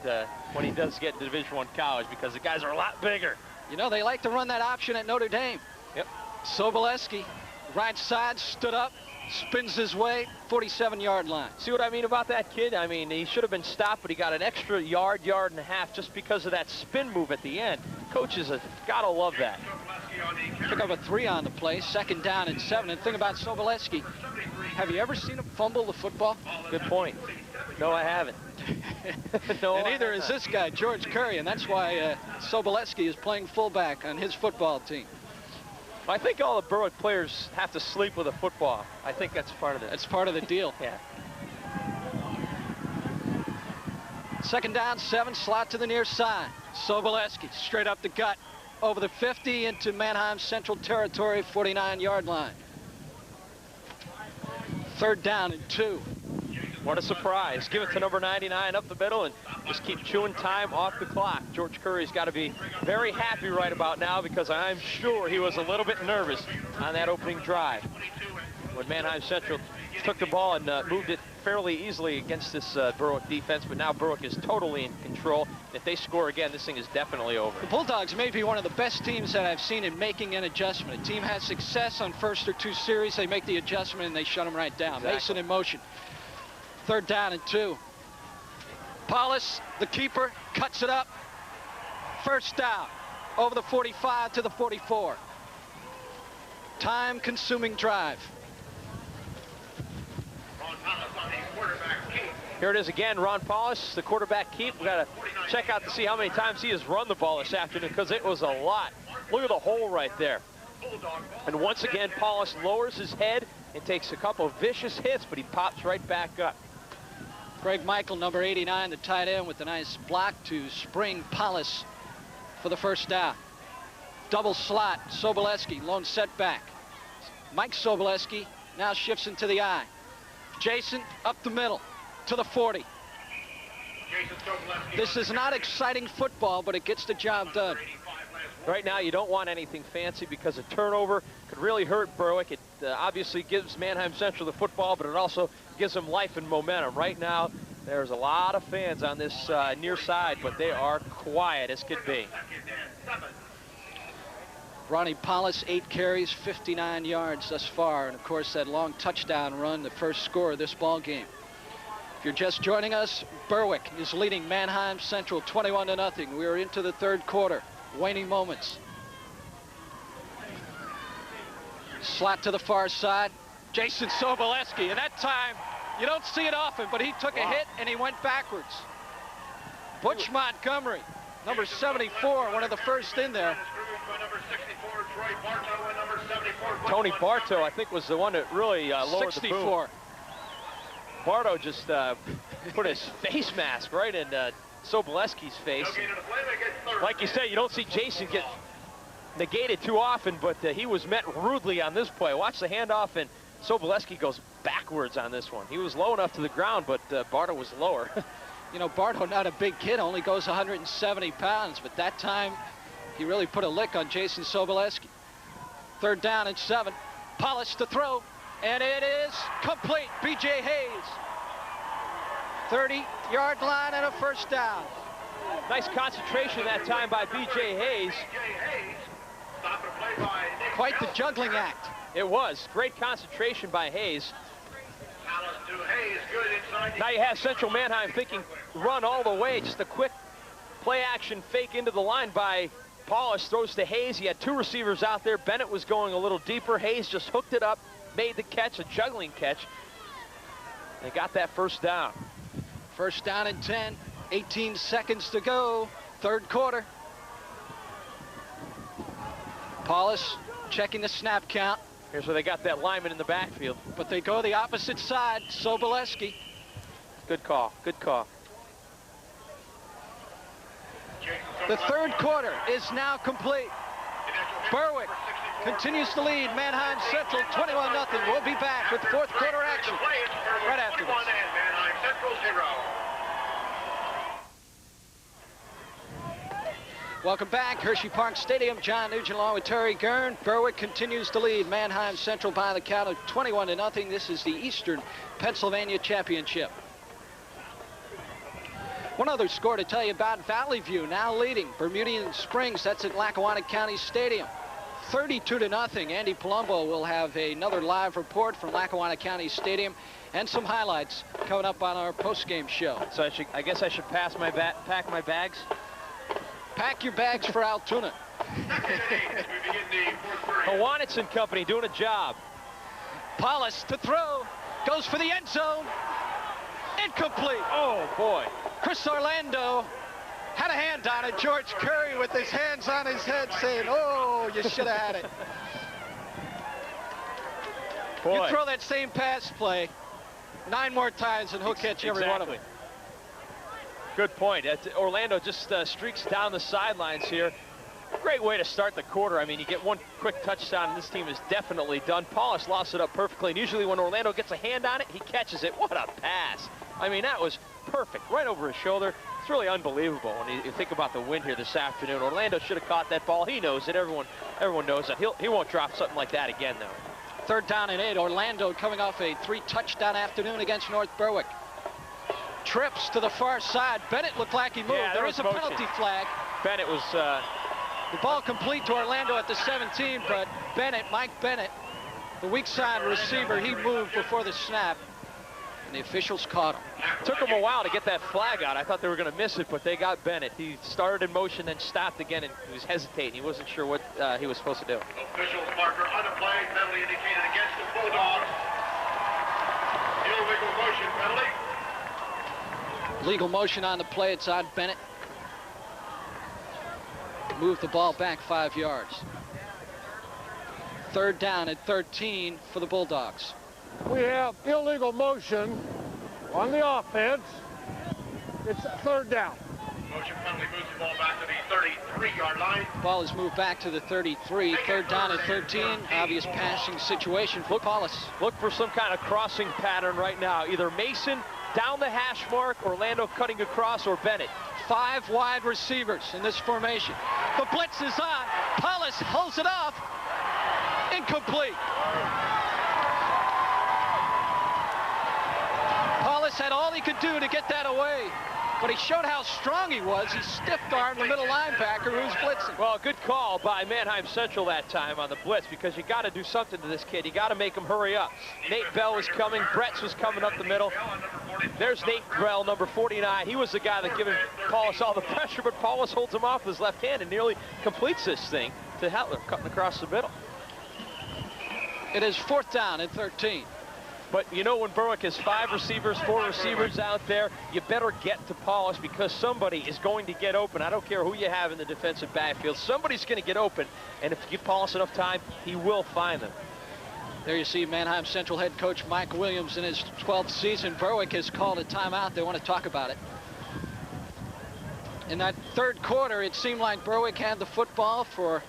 when he does get to Division I college, because the guys are a lot bigger. You know, they like to run that option at Notre Dame. Yep. Soboleski, right side, stood up, spins his way, 47-yard line. See what I mean about that kid? I mean, he should have been stopped, but he got an extra yard and a half just because of that spin move at the end. Coaches have got to love that. Pick up a 3 on the play, 2nd down and 7. And the thing about Soboleski, have you ever seen him fumble the football? Good point. No, I haven't. No, and neither is this guy, George Curry, and that's why Soboleski is playing fullback on his football team. I think all the Berwick players have to sleep with a football. I think that's part of it. That's part of the deal. Yeah. 2nd down, 7, slot to the near side. Soboleski straight up the gut, over the 50 into Manheim Central territory, 49-yard line. 3rd down and 2. What a surprise. Give it to number 99 up the middle and just keep chewing time off the clock. George Curry's got to be very happy right about now, because I'm sure he was a little bit nervous on that opening drive when Manheim Central took the ball and moved it fairly easily against this Berwick defense, but now Berwick is totally in control. If they score again, this thing is definitely over. The Bulldogs may be one of the best teams that I've seen in making an adjustment. A team has success on 1st or 2 series, they make the adjustment and they shut them right down. Exactly. Mason in motion. 3rd down and 2. Paulus, the keeper, cuts it up. 1st down, over the 45 to the 44. Time-consuming drive. Here it is again, Ron Paulus, the quarterback keep. We've got to check out to see how many times he has run the ball this afternoon, because it was a lot. Look at the hole right there. And once again, Paulus lowers his head and takes a couple of vicious hits, but he pops right back up. Greg Michael, number 89, the tight end, with a nice block to spring Paulus for the 1st down. Double slot, Soboleski, lone setback. Mike Soboleski now shifts into the eye. Jason up the middle to the 40. This is not exciting football, but it gets the job done. Right now, you don't want anything fancy, because a turnover could really hurt Berwick. It obviously gives Manheim Central the football, but it also gives them life and momentum. Right now, there's a lot of fans on this near side, but they are quiet as could be. Ronnie Paulus, 8 carries, 59 yards thus far, and of course that long touchdown run, the first score of this ball game. If you're just joining us, Berwick is leading Manheim Central 21-0. We are into the third quarter, waning moments. Slot to the far side, Jason Soboleski, and that time, you don't see it often, but he took a hit and he went backwards. Butch Montgomery, number 74, one of the first in there. Tony Bartow, I think, was the one that really lowered 64. the boom. Bartow just put his face mask right in Soboleski's face. Like you said, you don't see Jason get negated too often, but he was met rudely on this play. Watch the handoff, and Soboleski goes backwards on this one. He was low enough to the ground, but Bartow was lower. You know, Bartow, not a big kid, only goes 170 pounds, but that time he really put a lick on Jason Soboleski. Third down and 7. Polish to throw, and it is complete. B.J. Hayes. 30-yard line and a first down. Nice concentration that time by B.J. Hayes. Quite the juggling act. It was. Great concentration by Hayes. Now you have Central Manheim thinking run all the way. Just a quick play action fake into the line by Paulus. Throws to Hayes. He had 2 receivers out there. Bennett was going a little deeper. Hayes just hooked it up, made the catch, a juggling catch. They got that first down. First down and 10. 18 seconds to go. Third quarter. Paulus checking the snap count. Here's where they got that lineman in the backfield. But they go the opposite side. Soboleski. Good call. Good call. The third quarter is now complete. Berwick continues to lead Manheim Central 21-0. We'll be back with fourth quarter action right after this. Manheim Central 0. Welcome back, Hersheypark Stadium. John Nugent along with Terry Gurn. Berwick continues to lead Manheim Central by the count of 21-0. This is the Eastern Pennsylvania Championship. One other score to tell you about: Valley View now leading Bermudian Springs. That's at Lackawanna County Stadium. 32-0. Andy Palumbo will have another live report from Lackawanna County Stadium and some highlights coming up on our post-game show. So I guess I should pack my bags. Pack your bags for Altoona. Hawanitz and company doing a job. Paulus to throw, goes for the end zone. Incomplete. Oh boy. Chris Orlando had a hand on it. George Curry with his hands on his head saying, oh, you should have had it. Boy. You throw that same pass play 9 more times and he'll catch every one of them. Good point. Orlando just streaks down the sidelines here. Great way to start the quarter. I mean, you get one quick touchdown, and this team is definitely done. Paulus lost it up perfectly, and usually when Orlando gets a hand on it, he catches it. What a pass. I mean, that was perfect, right over his shoulder. It's really unbelievable when you think about the win here this afternoon. Orlando should have caught that ball. He knows it. Everyone knows that. He won't drop something like that again, though. Third down and 8. Orlando coming off a 3-touchdown afternoon against North Berwick. Trips to the far side. Bennett looked like he moved. Yeah, there is a motion. penalty flag. Bennett was... The ball complete to Orlando at the 17, but Mike Bennett, the weak side receiver, he moved before the snap, and the officials caught him. Took him a while to get that flag out. I thought they were going to miss it, but they got Bennett. He started in motion, then stopped again, and he was hesitating. He wasn't sure what he was supposed to do. Officials marker on a play, penalty indicated against the Bulldogs. Illegal motion penalty. Legal motion on the play. It's on Bennett. Move the ball back 5 yards. Third down at 13 for the Bulldogs. We have illegal motion on the offense. It's third down. Motion penalty moves the ball back to the 33-yard line. Ball is moved back to the 33. Third down at 13. Obvious passing situation for Paulus. Look for some kind of crossing pattern right now. Either Mason down the hash mark, Orlando cutting across, or Bennett. 5 wide receivers in this formation. The blitz is on. Paulus holds it off. Incomplete. Paulus had all he could do to get that away. but he showed how strong he was. He stiff-armed the middle linebacker who was blitzing. Well, good call by Manheim Central that time on the blitz, because you got to do something to this kid. You got to make him hurry up. Nate Bell was coming. Bretz was coming up the middle. There's Nate Bell, number 49. He was the guy that giving Paulus all the pressure, but Paulus holds him off with his left hand and nearly completes this thing to Hetler, cutting across the middle. It is 4th down and 13. But you know, when Berwick has 5 receivers, 4 receivers out there, you better get to Paulus, because somebody is going to get open. I don't care who you have in the defensive backfield. Somebody's going to get open, and if you give Paulus enough time, he will find them. There you see Manheim Central head coach Mike Williams in his 12th season. Berwick has called a timeout. They want to talk about it. In that 3rd quarter, it seemed like Berwick had the football for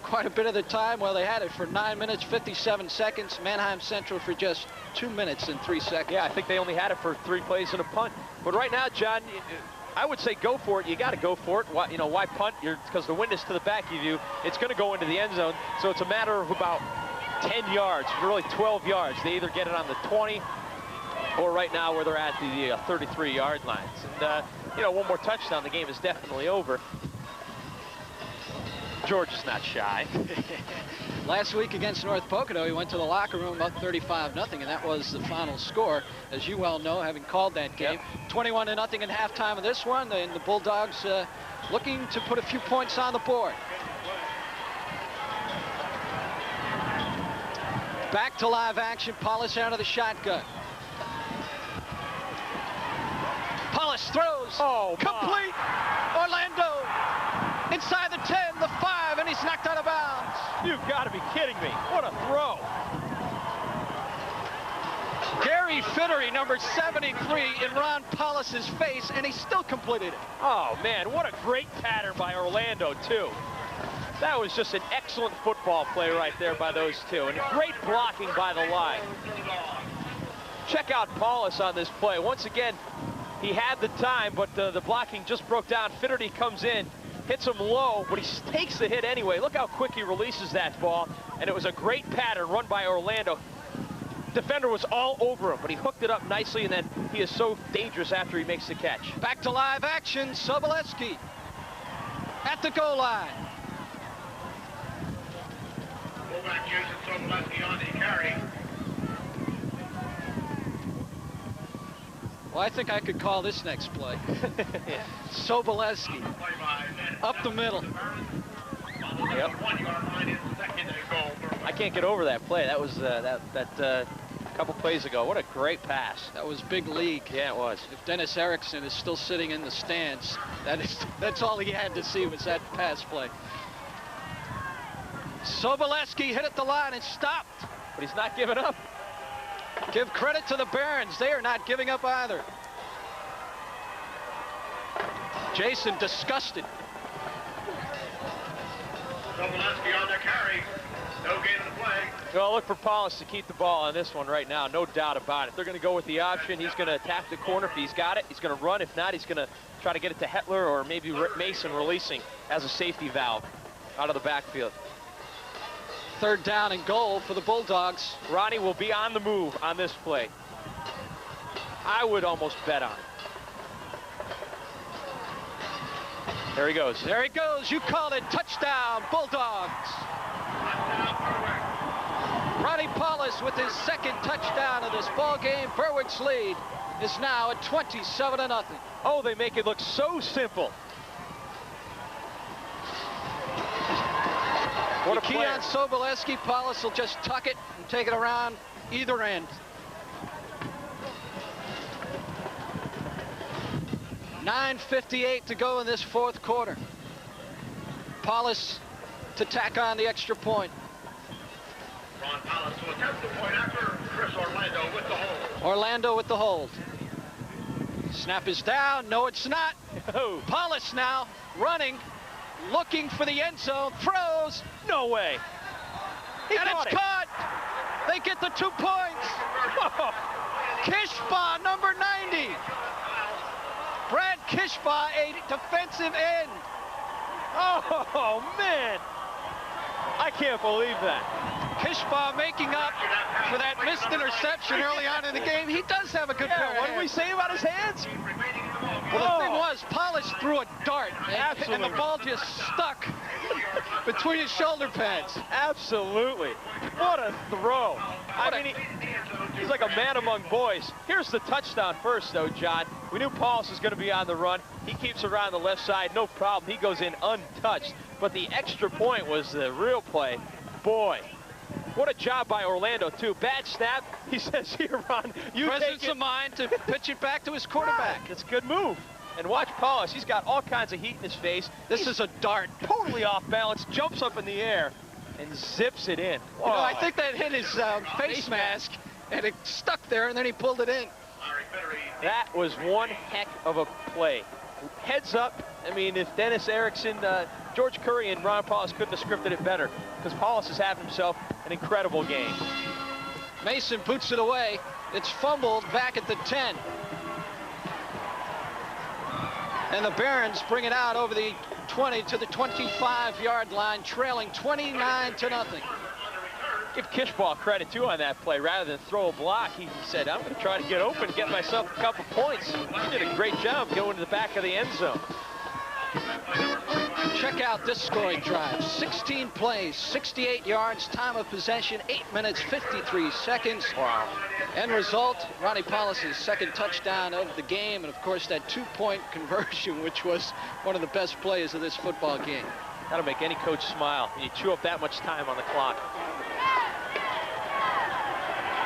quite a bit of the time. Well, they had it for 9 minutes, 57 seconds. Manheim Central for just 2 minutes and 3 seconds. Yeah, I think they only had it for 3 plays and a punt. But right now, John, I would say go for it. You got to go for it. Why, you know, why punt? Because the wind is to the back of you. It's going to go into the end zone. So it's a matter of about 10 yards, really 12 yards. They either get it on the 20 or right now where they're at the 33-yard lines. And, you know, one more touchdown, the game is definitely over. George is not shy. Last week against North Pocono, he went to the locker room up 35-0, and that was the final score, as you well know, having called that game. Yep. 21-0 in halftime of this one, and the Bulldogs looking to put a few points on the board. Back to live action. Paulus out of the shotgun. Paulus throws. Oh, complete. Orlando inside the 10, the 5, and he's knocked out of bounds. You've got to be kidding me. What a throw. Gary Fittery, number 73, in Ron Paulus's face, and he still completed it. Oh, man, what a great pattern by Orlando, too. That was just an excellent football play right there by those two, and great blocking by the line. Check out Paulus on this play. Once again, he had the time, but the blocking just broke down. Fittery comes in, hits him low, but he takes the hit anyway. Look how quick he releases that ball, and it was a great pattern run by Orlando. Defender was all over him, but he hooked it up nicely, and then he is so dangerous after he makes the catch. Back to live action. Sobolewski at the goal line. Fullback Jason Sobolewski on the carry. Well, I think I could call this next play. Sobolewski up the middle. Yep. I can't get over that play. That was a couple plays ago. What a great pass. That was big league. Yeah, it was. If Dennis Erickson is still sitting in the stands, that's all he had to see was that pass play. Sobolewski hit at the line and stopped. But he's not giving up. Give credit to the Barons. They are not giving up either. Jason disgusted. Sobolewski on the carry. No gain in the play. Well, look for Paulus to keep the ball on this one right now. No doubt about it. They're going to go with the option. He's going to attack the corner. If he's got it, he's going to run. If not, he's going to try to get it to Hetler or maybe Mason releasing as a safety valve out of the backfield. 3rd down and goal for the Bulldogs. Ronnie will be on the move on this play. I would almost bet on it. There he goes. There he goes. You called it. Touchdown, Bulldogs. Ronnie Paulus with his 2nd touchdown of this ball game. Berwick's lead is now at 27-0. Oh, they make it look so simple. What a key on Sobolewski. Paulus will just tuck it and take it around either end. 9:58 to go in this 4th quarter. Paulus to tack on the extra point. Ron Paulus to attempt the point after Chris Orlando with the hold. Orlando with the hold. Snap is down. No, it's not. Paulus now running, looking for the end zone. Throws. No way. And it's caught. They get the 2 points. Kishbaugh, number 90. Brad Kishbaugh, a defensive end. Oh, man. I can't believe that. Kishbaugh making up for that missed interception early on in the game. He does have a good pair of What did we hands. say about his hands? Well, the thing was, Paulus threw a dart, and the ball just stuck between his shoulder pads. Absolutely. What a throw. He's like a man among boys. Here's the touchdown first, though, John. We knew Paulus was going to be on the run. He keeps around the left side, no problem. He goes in untouched. But the extra point was the real play. Boy, what a job by Orlando, too. Bad snap. He says, here, Ron, you take it. Presence of mind to pitch it back to his quarterback. It's a good move. And watch Paulus. He's got all kinds of heat in his face. This is a dart. Totally off balance, jumps up in the air, and zips it in. You know, I think that hit his face mask, and it stuck there, and then he pulled it in. That was one heck of a play. Heads up. I mean, if Dennis Erickson, George Curry, and Ron Paulus couldn't have scripted it better, because Paulus is having himself an incredible game. Mason boots it away. It's fumbled back at the 10. And the Barons bring it out over the 20 to the 25-yard line, trailing 29-0. Give Kishball credit, too, on that play. Rather than throw a block, he said, I'm going to try to get open and get myself a couple points. He did a great job going to the back of the end zone. Check out this scoring drive. 16 plays, 68 yards, time of possession, 8 minutes, 53 seconds. Wow. End result, Ronnie Paulus's second touchdown of the game, and of course that two-point conversion, which was one of the best plays of this football game. That'll make any coach smile when you chew up that much time on the clock.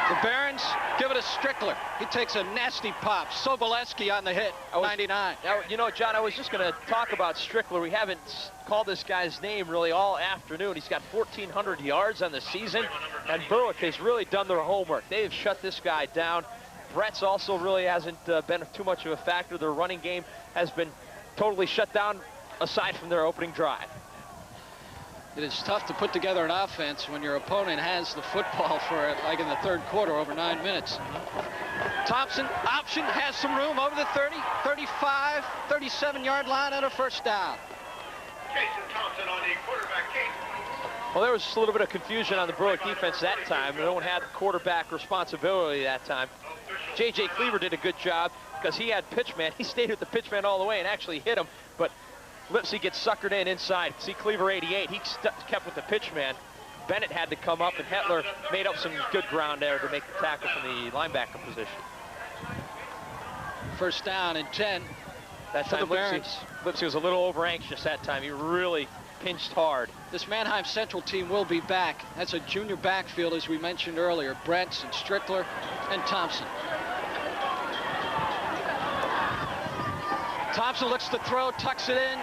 The Barons give it a Strickler. He takes a nasty pop. Soboleski on the hit, 99. Now, you know, John, I was just going to talk about Strickler. We haven't called this guy's name really all afternoon. He's got 1,400 yards on the season, and Berwick has really done their homework. They've shut this guy down. Brett's also really hasn't been too much of a factor. Their running game has been totally shut down aside from their opening drive. It is tough to put together an offense when your opponent has the football for, like in the third quarter, over 9 minutes. Thompson, option, has some room over the 30, 35, 37-yard line and a first down. Jason Thompson on the quarterback case. Well, there was a little bit of confusion on the Berwick defense that time. No one had quarterback responsibility that time. J.J. Cleaver did a good job because he had pitchman. He stayed with the pitchman all the way and actually hit him, but Lipsy gets suckered in inside. See Cleaver 88, he kept with the pitchman. Bennett had to come up, and Hetler made up some good ground there to make the tackle from the linebacker position. First down and 10. That time Lipsy was a little over anxious that time. He really pinched hard. This Manheim Central team will be back. That's a junior backfield, as we mentioned earlier. Brents and Strickler and Thompson. Thompson looks to throw, tucks it in,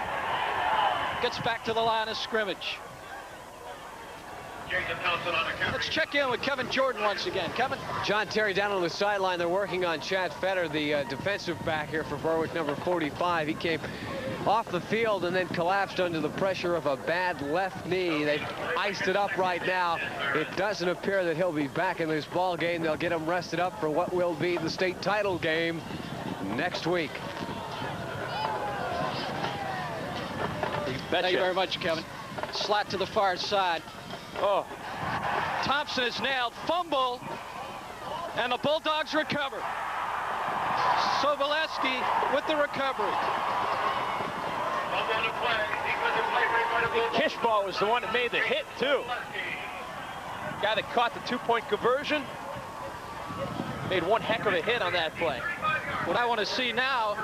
gets back to the line of scrimmage. Jason Thompson on the counter. Let's check in with Kevin Jordan once again. Kevin? John Terry down on the sideline. They're working on Chad Fetter, the defensive back here for Berwick, number 45. He came off the field and then collapsed under the pressure of a bad left knee. They've iced it up right now. It doesn't appear that he'll be back in this ball game. They'll get him rested up for what will be the state title game next week. Thank you very much, Kevin. Slot to the far side. Oh. Thompson is nailed. Fumble. And the Bulldogs recover. Soboleski with the recovery. Fumble on the play. Defensive play made by the Bulldogs. Kishball was the one that made the hit, too. Guy that caught the two-point conversion. Made one heck of a hit on that play. What I want to see now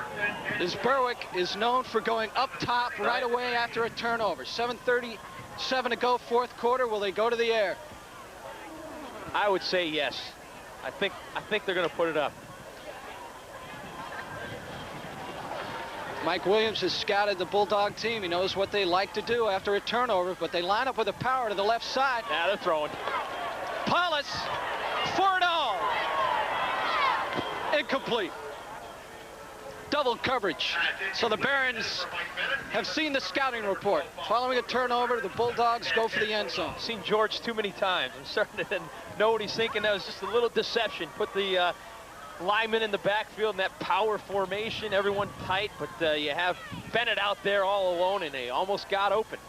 is Berwick is known for going up top right away after a turnover. 7:37 to go, fourth quarter. Will they go to the air? I would say yes. I think they're going to put it up. Mike Williams has scouted the Bulldog team. He knows what they like to do after a turnover, but they line up with a power to the left side. Now they're throwing. Paulus, for it all. Incomplete. Double coverage. So the Barons have seen the scouting report. Following a turnover, the Bulldogs go for the end zone. I've seen George too many times. I'm starting to know what he's thinking. That was just a little deception. Put the linemen in the backfield in that power formation, everyone tight, but you have Bennett out there all alone, and they almost got open.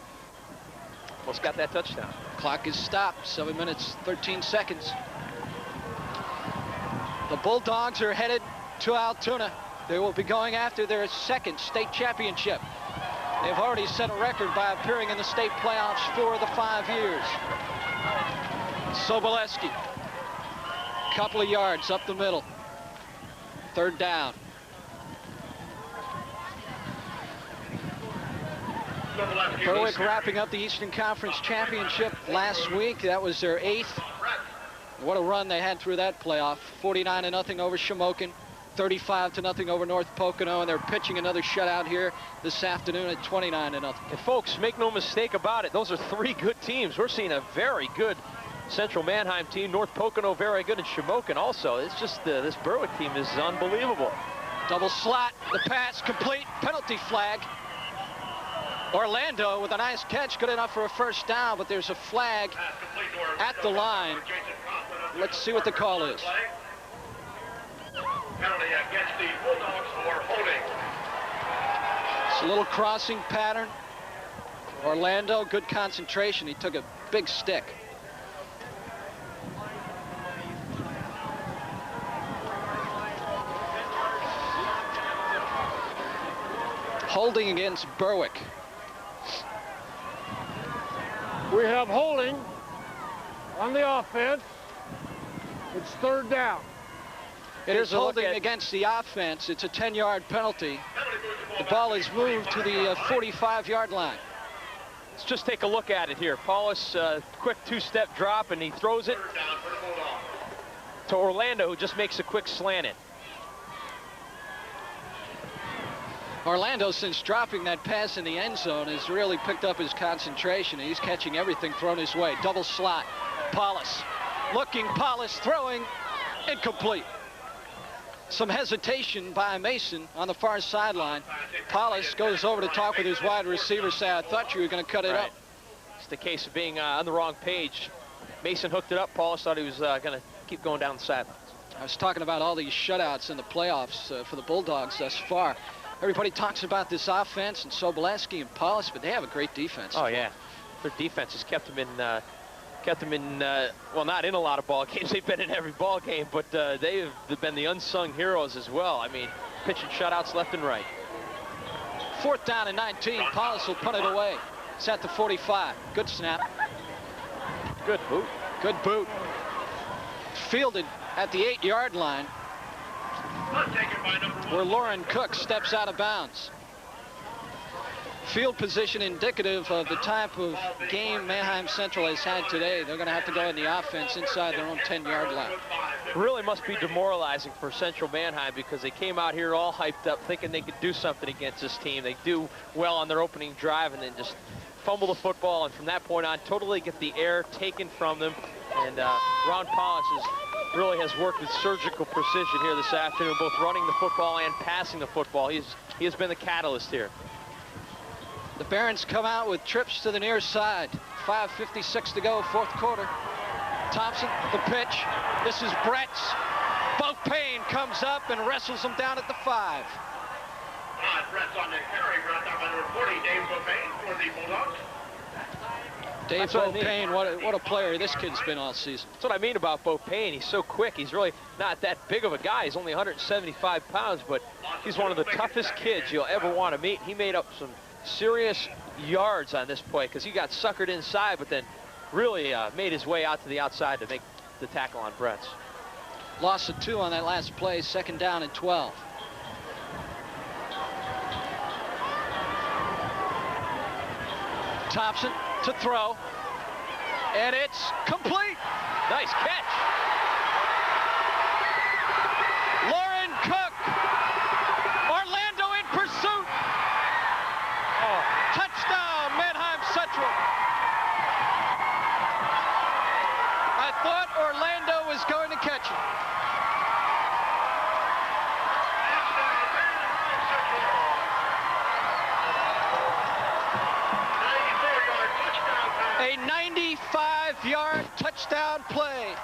Almost got that touchdown. Clock is stopped. 7 minutes, 13 seconds. The Bulldogs are headed to Altoona. They will be going after their second state championship. They've already set a record by appearing in the state playoffs 4 of the 5 years. Soboleski, couple of yards up the middle. 3rd down. Berwick wrapping up the Eastern Conference Championship last week. That was their 8th. What a run they had through that playoff. 49-0 over Shamokin, 35-0 over North Pocono, and they're pitching another shutout here this afternoon at 29-0. And folks, make no mistake about it, those are 3 good teams. We're seeing a very good Central Manheim team, North Pocono very good, and Shamokin also. It's just this Berwick team is unbelievable. Double slot, the pass complete, penalty flag. Orlando with a nice catch, good enough for a 1st down, but there's a flag at the line. Let's see what the call is. Penalty against the Bulldogs for holding. It's a little crossing pattern. Orlando, good concentration. He took a big stick. Holding against Berwick. We have holding on the offense. It's 3rd down. It is holding against the offense. It's a 10-yard penalty. The ball is moved to the 45-yard line. Let's just take a look at it here. Paulus, quick 2-step drop, and he throws it to Orlando, who just makes a quick slant in. Orlando, since dropping that pass in the end zone, has really picked up his concentration. He's catching everything thrown his way. Double slot. Paulus. Looking, Paulus throwing. Incomplete. Some hesitation by Mason on the far sideline. Paulus goes over to talk with his wide receiver, say, I thought you were going to cut it up. It's the case of being on the wrong page. Mason hooked it up. Paulus thought he was going to keep going down the sidelines. I was talking about all these shutouts in the playoffs for the Bulldogs thus far. Everybody talks about this offense and Soboleski and Paulus, but they have a great defense. Oh, yeah. Their defense has kept them in, well, not in a lot of ball games. They've been in every ball game, but they've been the unsung heroes as well. I mean, pitching shutouts left and right. 4th down and 19. Paulus will punt it away. It's at the 45. Good snap. Good boot. Good boot. Fielded at the 8-yard line, where Lauren Cook steps out of bounds. Field position indicative of the type of game Manheim Central has had today. They're going to have to go in the offense inside their own 10-yard line. Really must be demoralizing for Central Manheim, because they came out here all hyped up thinking they could do something against this team. They do well on their opening drive and then just fumble the football, and from that point on totally get the air taken from them. And Ron Paulus really has worked with surgical precision here this afternoon, both running the football and passing the football. He has been the catalyst here. The Barons come out with trips to the near side. 5:56 to go, 4th quarter. Thompson, the pitch. This is Brett's. Bo Payne comes up and wrestles him down at the 5. Brett's on the carry. Brought down by number 40, Dave Bopayne for the Bulldogs. Dave Bopayne, what a player this kid's been all season. That's what I mean about Bo Payne. He's so quick. He's really not that big of a guy. He's only 175 pounds, but he's one of the toughest kids you'll ever want to meet. He made up some serious yards on this play because he got suckered inside, but then really made his way out to the outside to make the tackle on Brett's. Loss of 2 on that last play, 2nd down and 12. Thompson to throw, and it's complete. Nice catch. Lauren Cook. Orlando in pursuit. Oh. Touchdown, Manheim Central. I thought Orlando was going to catch it. A 95-yard touchdown play.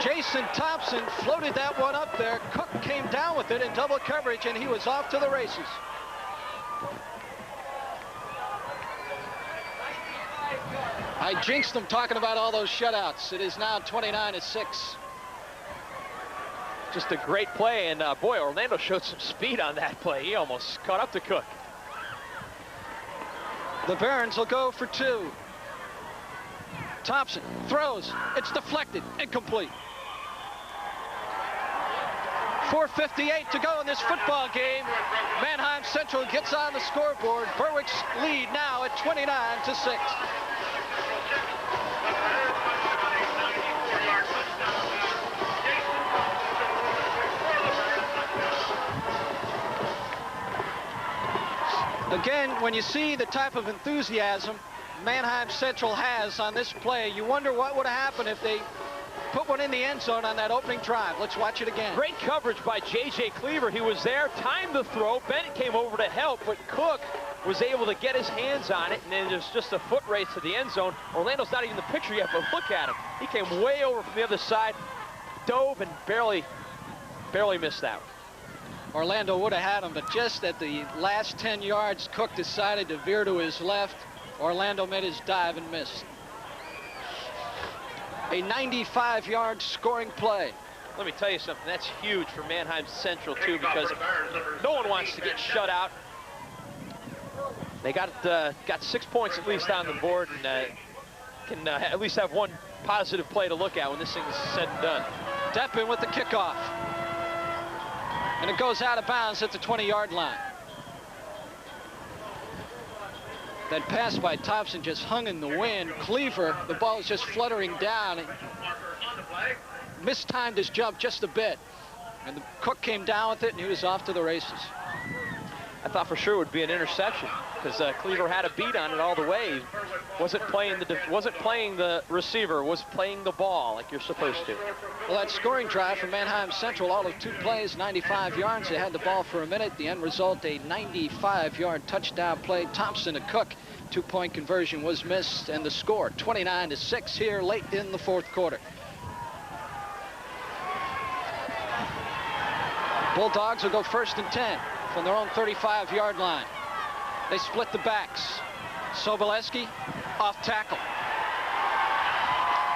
Jason Thompson floated that one up there. Cook came down with it in double coverage, and he was off to the races. I jinxed them talking about all those shutouts. It is now 29-6. Just a great play, and boy, Orlando showed some speed on that play. He almost caught up to Cook. The Barons will go for 2. Thompson throws. It's deflected. Incomplete. 4:58 to go in this football game. Manheim Central gets on the scoreboard. Berwick's lead now at 29-6. Again, when you see the type of enthusiasm Manheim Central has on this play, you wonder what would have happened if they put one in the end zone on that opening drive. Let's watch it again. Great coverage by J.J. Cleaver. He was there, timed the throw. Bennett came over to help, but Cook was able to get his hands on it, and then there's just a foot race to the end zone. Orlando's not even in the picture yet, but look at him. He came way over from the other side, dove, and barely missed out. Orlando would have had him, but just at the last 10 yards, Cook decided to veer to his left. Orlando made his dive and missed. A 95-yard scoring play. Let me tell you something, that's huge for Manheim Central too, because no one wants to get shut out. They got 6 points at least on the board, and can at least have one positive play to look at when this thing is said and done. Deppin with the kickoff. And it goes out of bounds at the 20-yard line. That pass by Thompson just hung in the wind. Cleaver, the ball was just fluttering down. Mistimed his jump just a bit. And the Cook came down with it, and he was off to the races. I thought for sure it would be an interception, because Cleaver had a beat on it all the way. Wasn't playing the receiver, was playing the ball like you're supposed to. Well, that scoring drive from Manheim Central, all of 2 plays, 95 yards. They had the ball for a minute. The end result, a 95-yard touchdown play. Thompson to Cook. 2-point conversion was missed, and the score 29-6 here late in the 4th quarter. Bulldogs will go 1st and 10 from their own 35-yard line. They split the backs. Soboleski off tackle.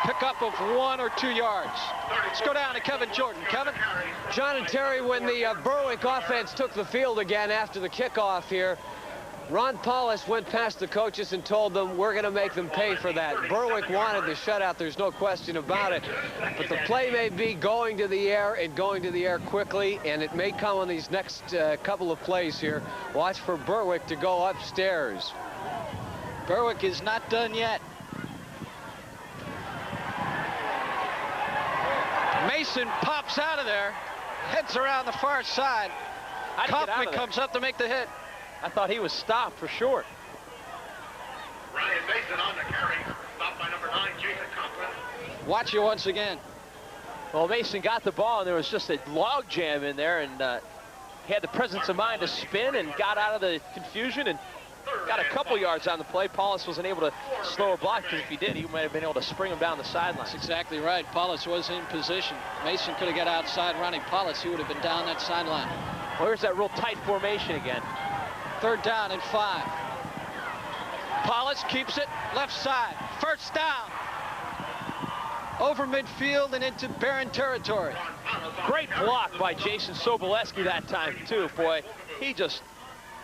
Pickup of 1 or 2 yards. Let's go down to Kevin Jordan. Kevin? John and Terry, when the Berwick offense took the field again after the kickoff here, Ron Paulus went past the coaches and told them, we're going to make them pay for that. Berwick wanted the shutout, there's no question about it. But the play may be going to the air and going to the air quickly, and it may come on these next couple of plays here. Watch for Berwick to go upstairs. Berwick is not done yet. Mason pops out of there, heads around the far side. Kaufman comes up to make the hit. I thought he was stopped for sure. Ryan Mason on the carry, stopped by number 9, Jason Kaufman. Watch it once again. Well, Mason got the ball, and there was just a log jam in there, and he had the presence of mind to spin and got out of the confusion and got a couple yards on the play. Paulus wasn't able to slow a block, because if he did, he might have been able to spring him down the sideline. That's exactly right. Paulus was in position. Mason could have got outside Ronnie Paulus. He would have been down that sideline. Well, here's that real tight formation again. 3rd down and 5. Paulus keeps it left side. 1st down. Over midfield and into Barron territory. Great block by Jason Soboleski that time, too. Boy, he just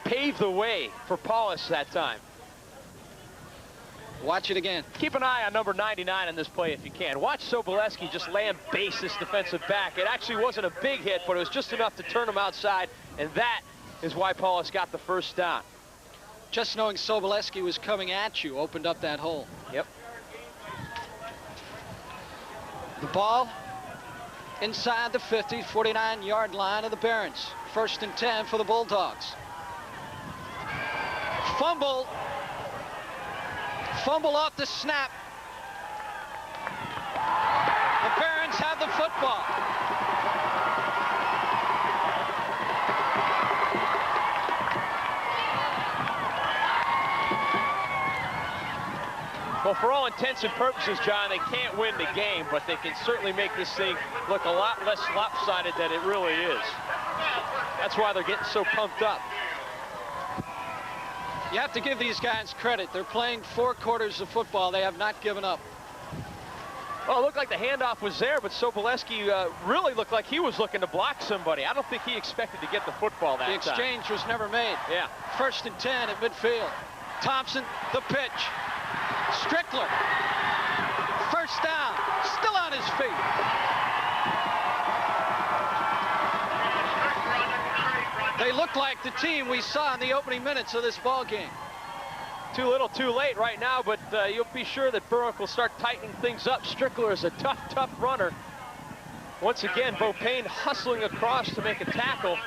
paved the way for Paulus that time. Watch it again. Keep an eye on number 99 on this play if you can. Watch Soboleski just land base this defensive back. It actually wasn't a big hit, but it was just enough to turn him outside, and that is why Paulus got the 1st down. Just knowing Soboleski was coming at you opened up that hole. Yep. The ball inside the 50, 49-yard line of the Barons. 1st and 10 for the Bulldogs. Fumble off the snap. The Barons have the football. Well, for all intents and purposes, John, they can't win the game, but they can certainly make this thing look a lot less lopsided than it really is. That's why they're getting so pumped up. You have to give these guys credit. They're playing 4 quarters of football. They have not given up. Well, it looked like the handoff was there, but Sobolewski really looked like he was looking to block somebody. I don't think he expected to get the football that time. The exchange was never made. Yeah. 1st and 10 at midfield. Thompson, the pitch. Strickler. 1st down. Still on his feet. They look like the team we saw in the opening minutes of this ball game. Too little, too late right now, but you'll be sure that Berwick will start tightening things up. Strickler is a tough runner. Once again, Beaupain hustling across to make a tackle.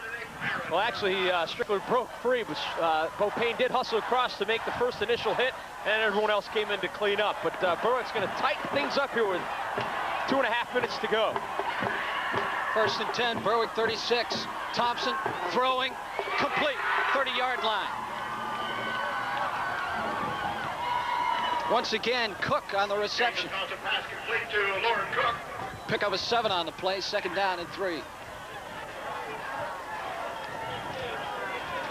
Well, actually, Strickler broke free, but Beaupain did hustle across to make the first initial hit, and everyone else came in to clean up. But Berwick's going to tighten things up here with 2.5 minutes to go. 1st and 10, Berwick 36. Thompson throwing, complete, 30-yard line. Once again, Cook on the reception. Pick up a 7 on the play, 2nd down and 3.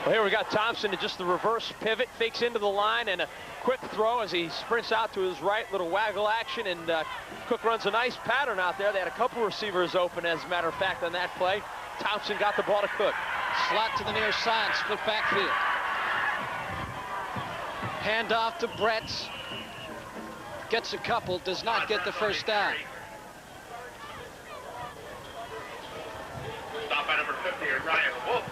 Well, here we got Thompson in just the reverse pivot, fakes into the line, and a quick throw as he sprints out to his right, little waggle action, and Cook runs a nice pattern out there. They had a couple receivers open, as a matter of fact, on that play. Thompson got the ball to Cook. Slot to the near side, split backfield. Hand off to Bretts. Gets a couple, does not get the 1st down. Stop at number 50, Ryan Wolf.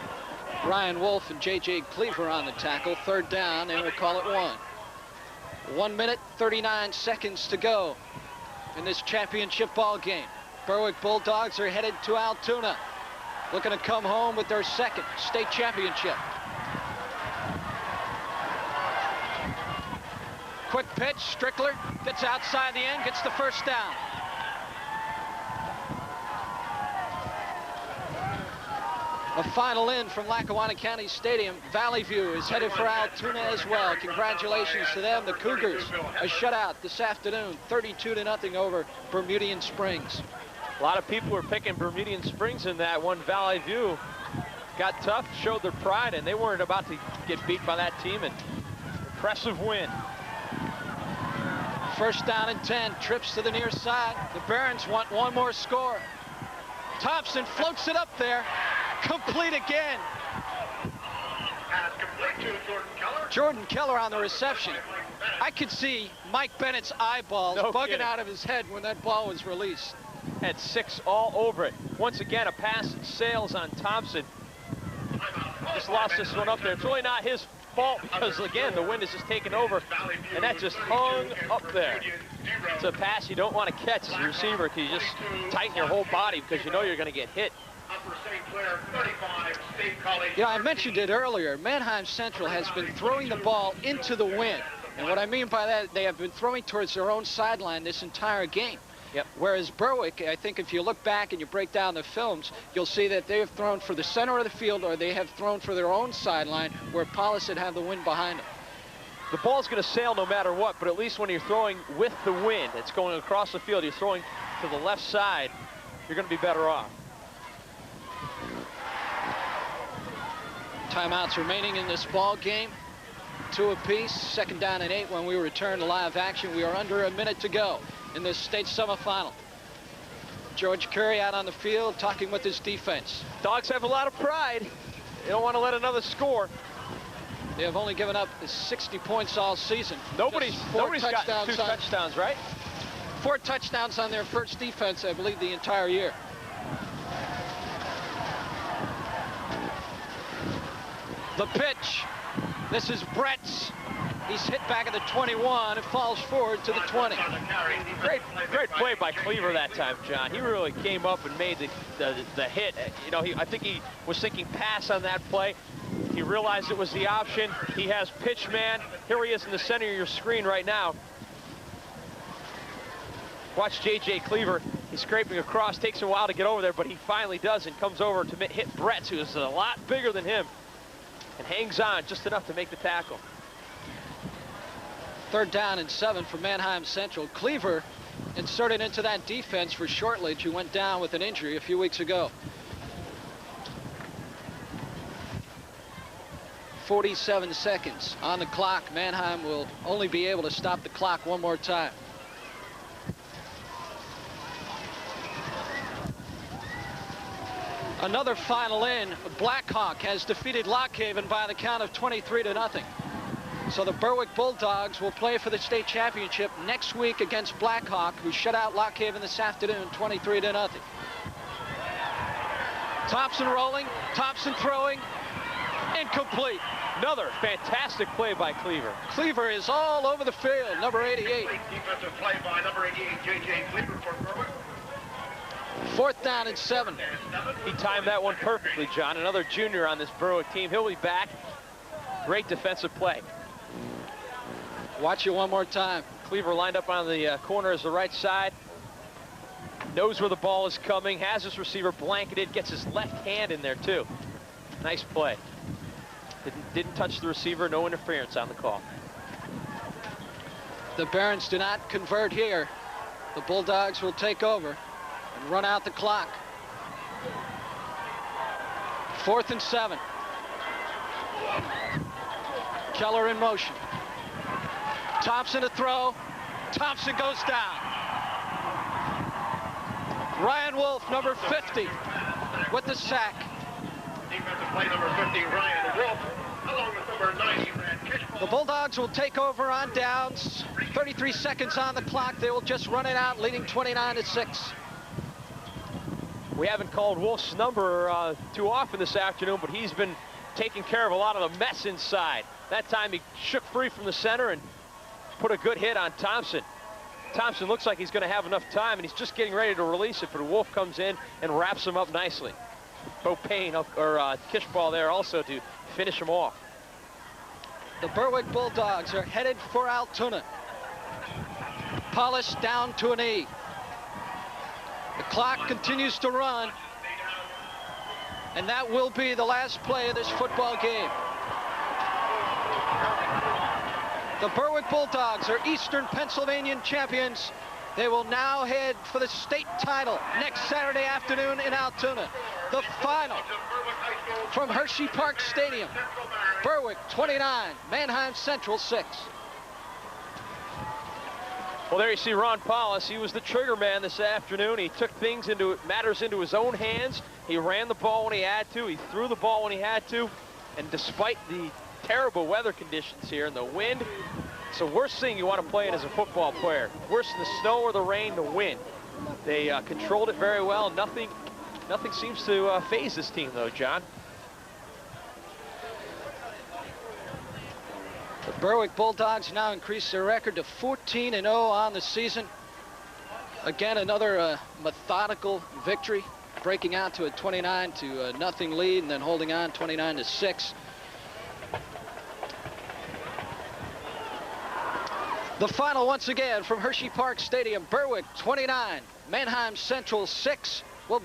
Ryan Wolf and J.J. Cleaver on the tackle. 3rd down, and we'll call it 1. 1 minute, 39 seconds to go in this championship ball game. Berwick Bulldogs are headed to Altoona, looking to come home with their 2nd state championship. Quick pitch, Strickler gets outside the end, gets the 1st down. A final in from Lackawanna County Stadium. Valley View is headed for Altoona as well. Congratulations to them. The Cougars, a shutout this afternoon, 32-0 over Bermudian Springs. A lot of people were picking Bermudian Springs in that one. Valley View got tough, showed their pride, and they weren't about to get beat by that team. An impressive win. 1st down and 10, trips to the near side. The Barons want one more score. Thompson floats it up there. Complete again. Jordan Keller on the reception. I could see Mike Bennett's eyeballs bugging out of his head when that ball was released. Had 6 all over it. Once again, a pass that sails on Thompson. Just lost this one up there. It's really not his fault because, again, the wind is just taking over, and that just hung up there. It's a pass you don't want to catch as a receiver because you just tighten your whole body because you know you're going to get hit. You know, I mentioned it earlier. Manheim Central has been throwing the ball into the wind. And what I mean by that, they have been throwing towards their own sideline this entire game. Yep. Whereas Berwick, I think if you look back and you break down the films, you'll see that they have thrown for the center of the field or they have thrown for their own sideline where Polisid have the wind behind them. The ball's going to sail no matter what, but at least when you're throwing with the wind, it's going across the field, you're throwing to the left side, you're going to be better off. Timeouts remaining in this ball game. 2 apiece, 2nd down and 8 when we return to live action. We are under a minute to go in this state semifinal. George Curry out on the field talking with his defense. Dogs have a lot of pride. They don't want to let another score. They have only given up 60 points all season. Nobody's got 2 touchdowns, right? 4 touchdowns on their first defense, I believe, the entire year. The pitch. This is Bretts. He's hit back at the 21 and falls forward to the 20. Great play by Cleaver that time, John. He really came up and made the hit. You know, I think he was thinking pass on that play. He realized it was the option. He has pitch man. Here he is in the center of your screen right now. Watch J.J. Cleaver. He's scraping across. Takes a while to get over there, but he finally does and comes over to hit Bretts, who is a lot bigger than him, and hangs on just enough to make the tackle. 3rd down and 7 for Manheim Central. Cleaver inserted into that defense for Shortledge, who went down with an injury a few weeks ago. 47 seconds on the clock. Manheim will only be able to stop the clock one more time. Another final in. Blackhawk has defeated Lock Haven by the count of 23-0. So the Berwick Bulldogs will play for the state championship next week against Blackhawk, who shut out Lock Haven this afternoon 23-0. Thompson rolling, Thompson throwing, incomplete. Another fantastic play by Cleaver. Cleaver is all over the field, number 88. Defensive play by number 88, J.J. Cleaver for Berwick. 4th down and 7. He timed that one perfectly, John. Another junior on this Berwick team. He'll be back. Great defensive play. Watch it one more time. Cleaver lined up on the corner as the right side. Knows where the ball is coming. Has his receiver blanketed. Gets his left hand in there, too. Nice play. Didn't touch the receiver. No interference on the call. The Barons do not convert here. The Bulldogs will take over and run out the clock. 4th and 7. Keller in motion. Thompson to throw. Thompson goes down. Ryan Wolf, number 50, with the sack. Defensive play number 50, Ryan Wolf, along with number 90, Brad Kishball. The Bulldogs will take over on downs. 33 seconds on the clock. They will just run it out, leading 29-6. We haven't called Wolf's number too often this afternoon, but he's been taking care of a lot of the mess inside. That time he shook free from the center and put a good hit on Thompson. Thompson looks like he's going to have enough time, and he's just getting ready to release it, but Wolf comes in and wraps him up nicely. Bo Payne or Kishball there also to finish him off. The Berwick Bulldogs are headed for Altoona. Polished down to an E. The clock continues to run, and that will be the last play of this football game. The Berwick Bulldogs are Eastern Pennsylvania champions. They will now head for the state title next Saturday afternoon in Altoona. The final from Hersheypark Stadium. Berwick 29, Manheim Central 6. Well, there you see Ron Paulus. He was the trigger man this afternoon. He took matters into his own hands. He ran the ball when he had to. He threw the ball when he had to. And despite the terrible weather conditions here and the wind, it's the worst thing you want to play in as a football player. Worse than the snow or the rain, the wind. They controlled it very well. Nothing seems to faze this team, though, John. The Berwick Bulldogs now increase their record to 14-0 on the season. Again, another methodical victory, breaking out to a 29-0 lead and then holding on 29-6. The final once again from Hersheypark Stadium. Berwick 29, Manheim Central 6.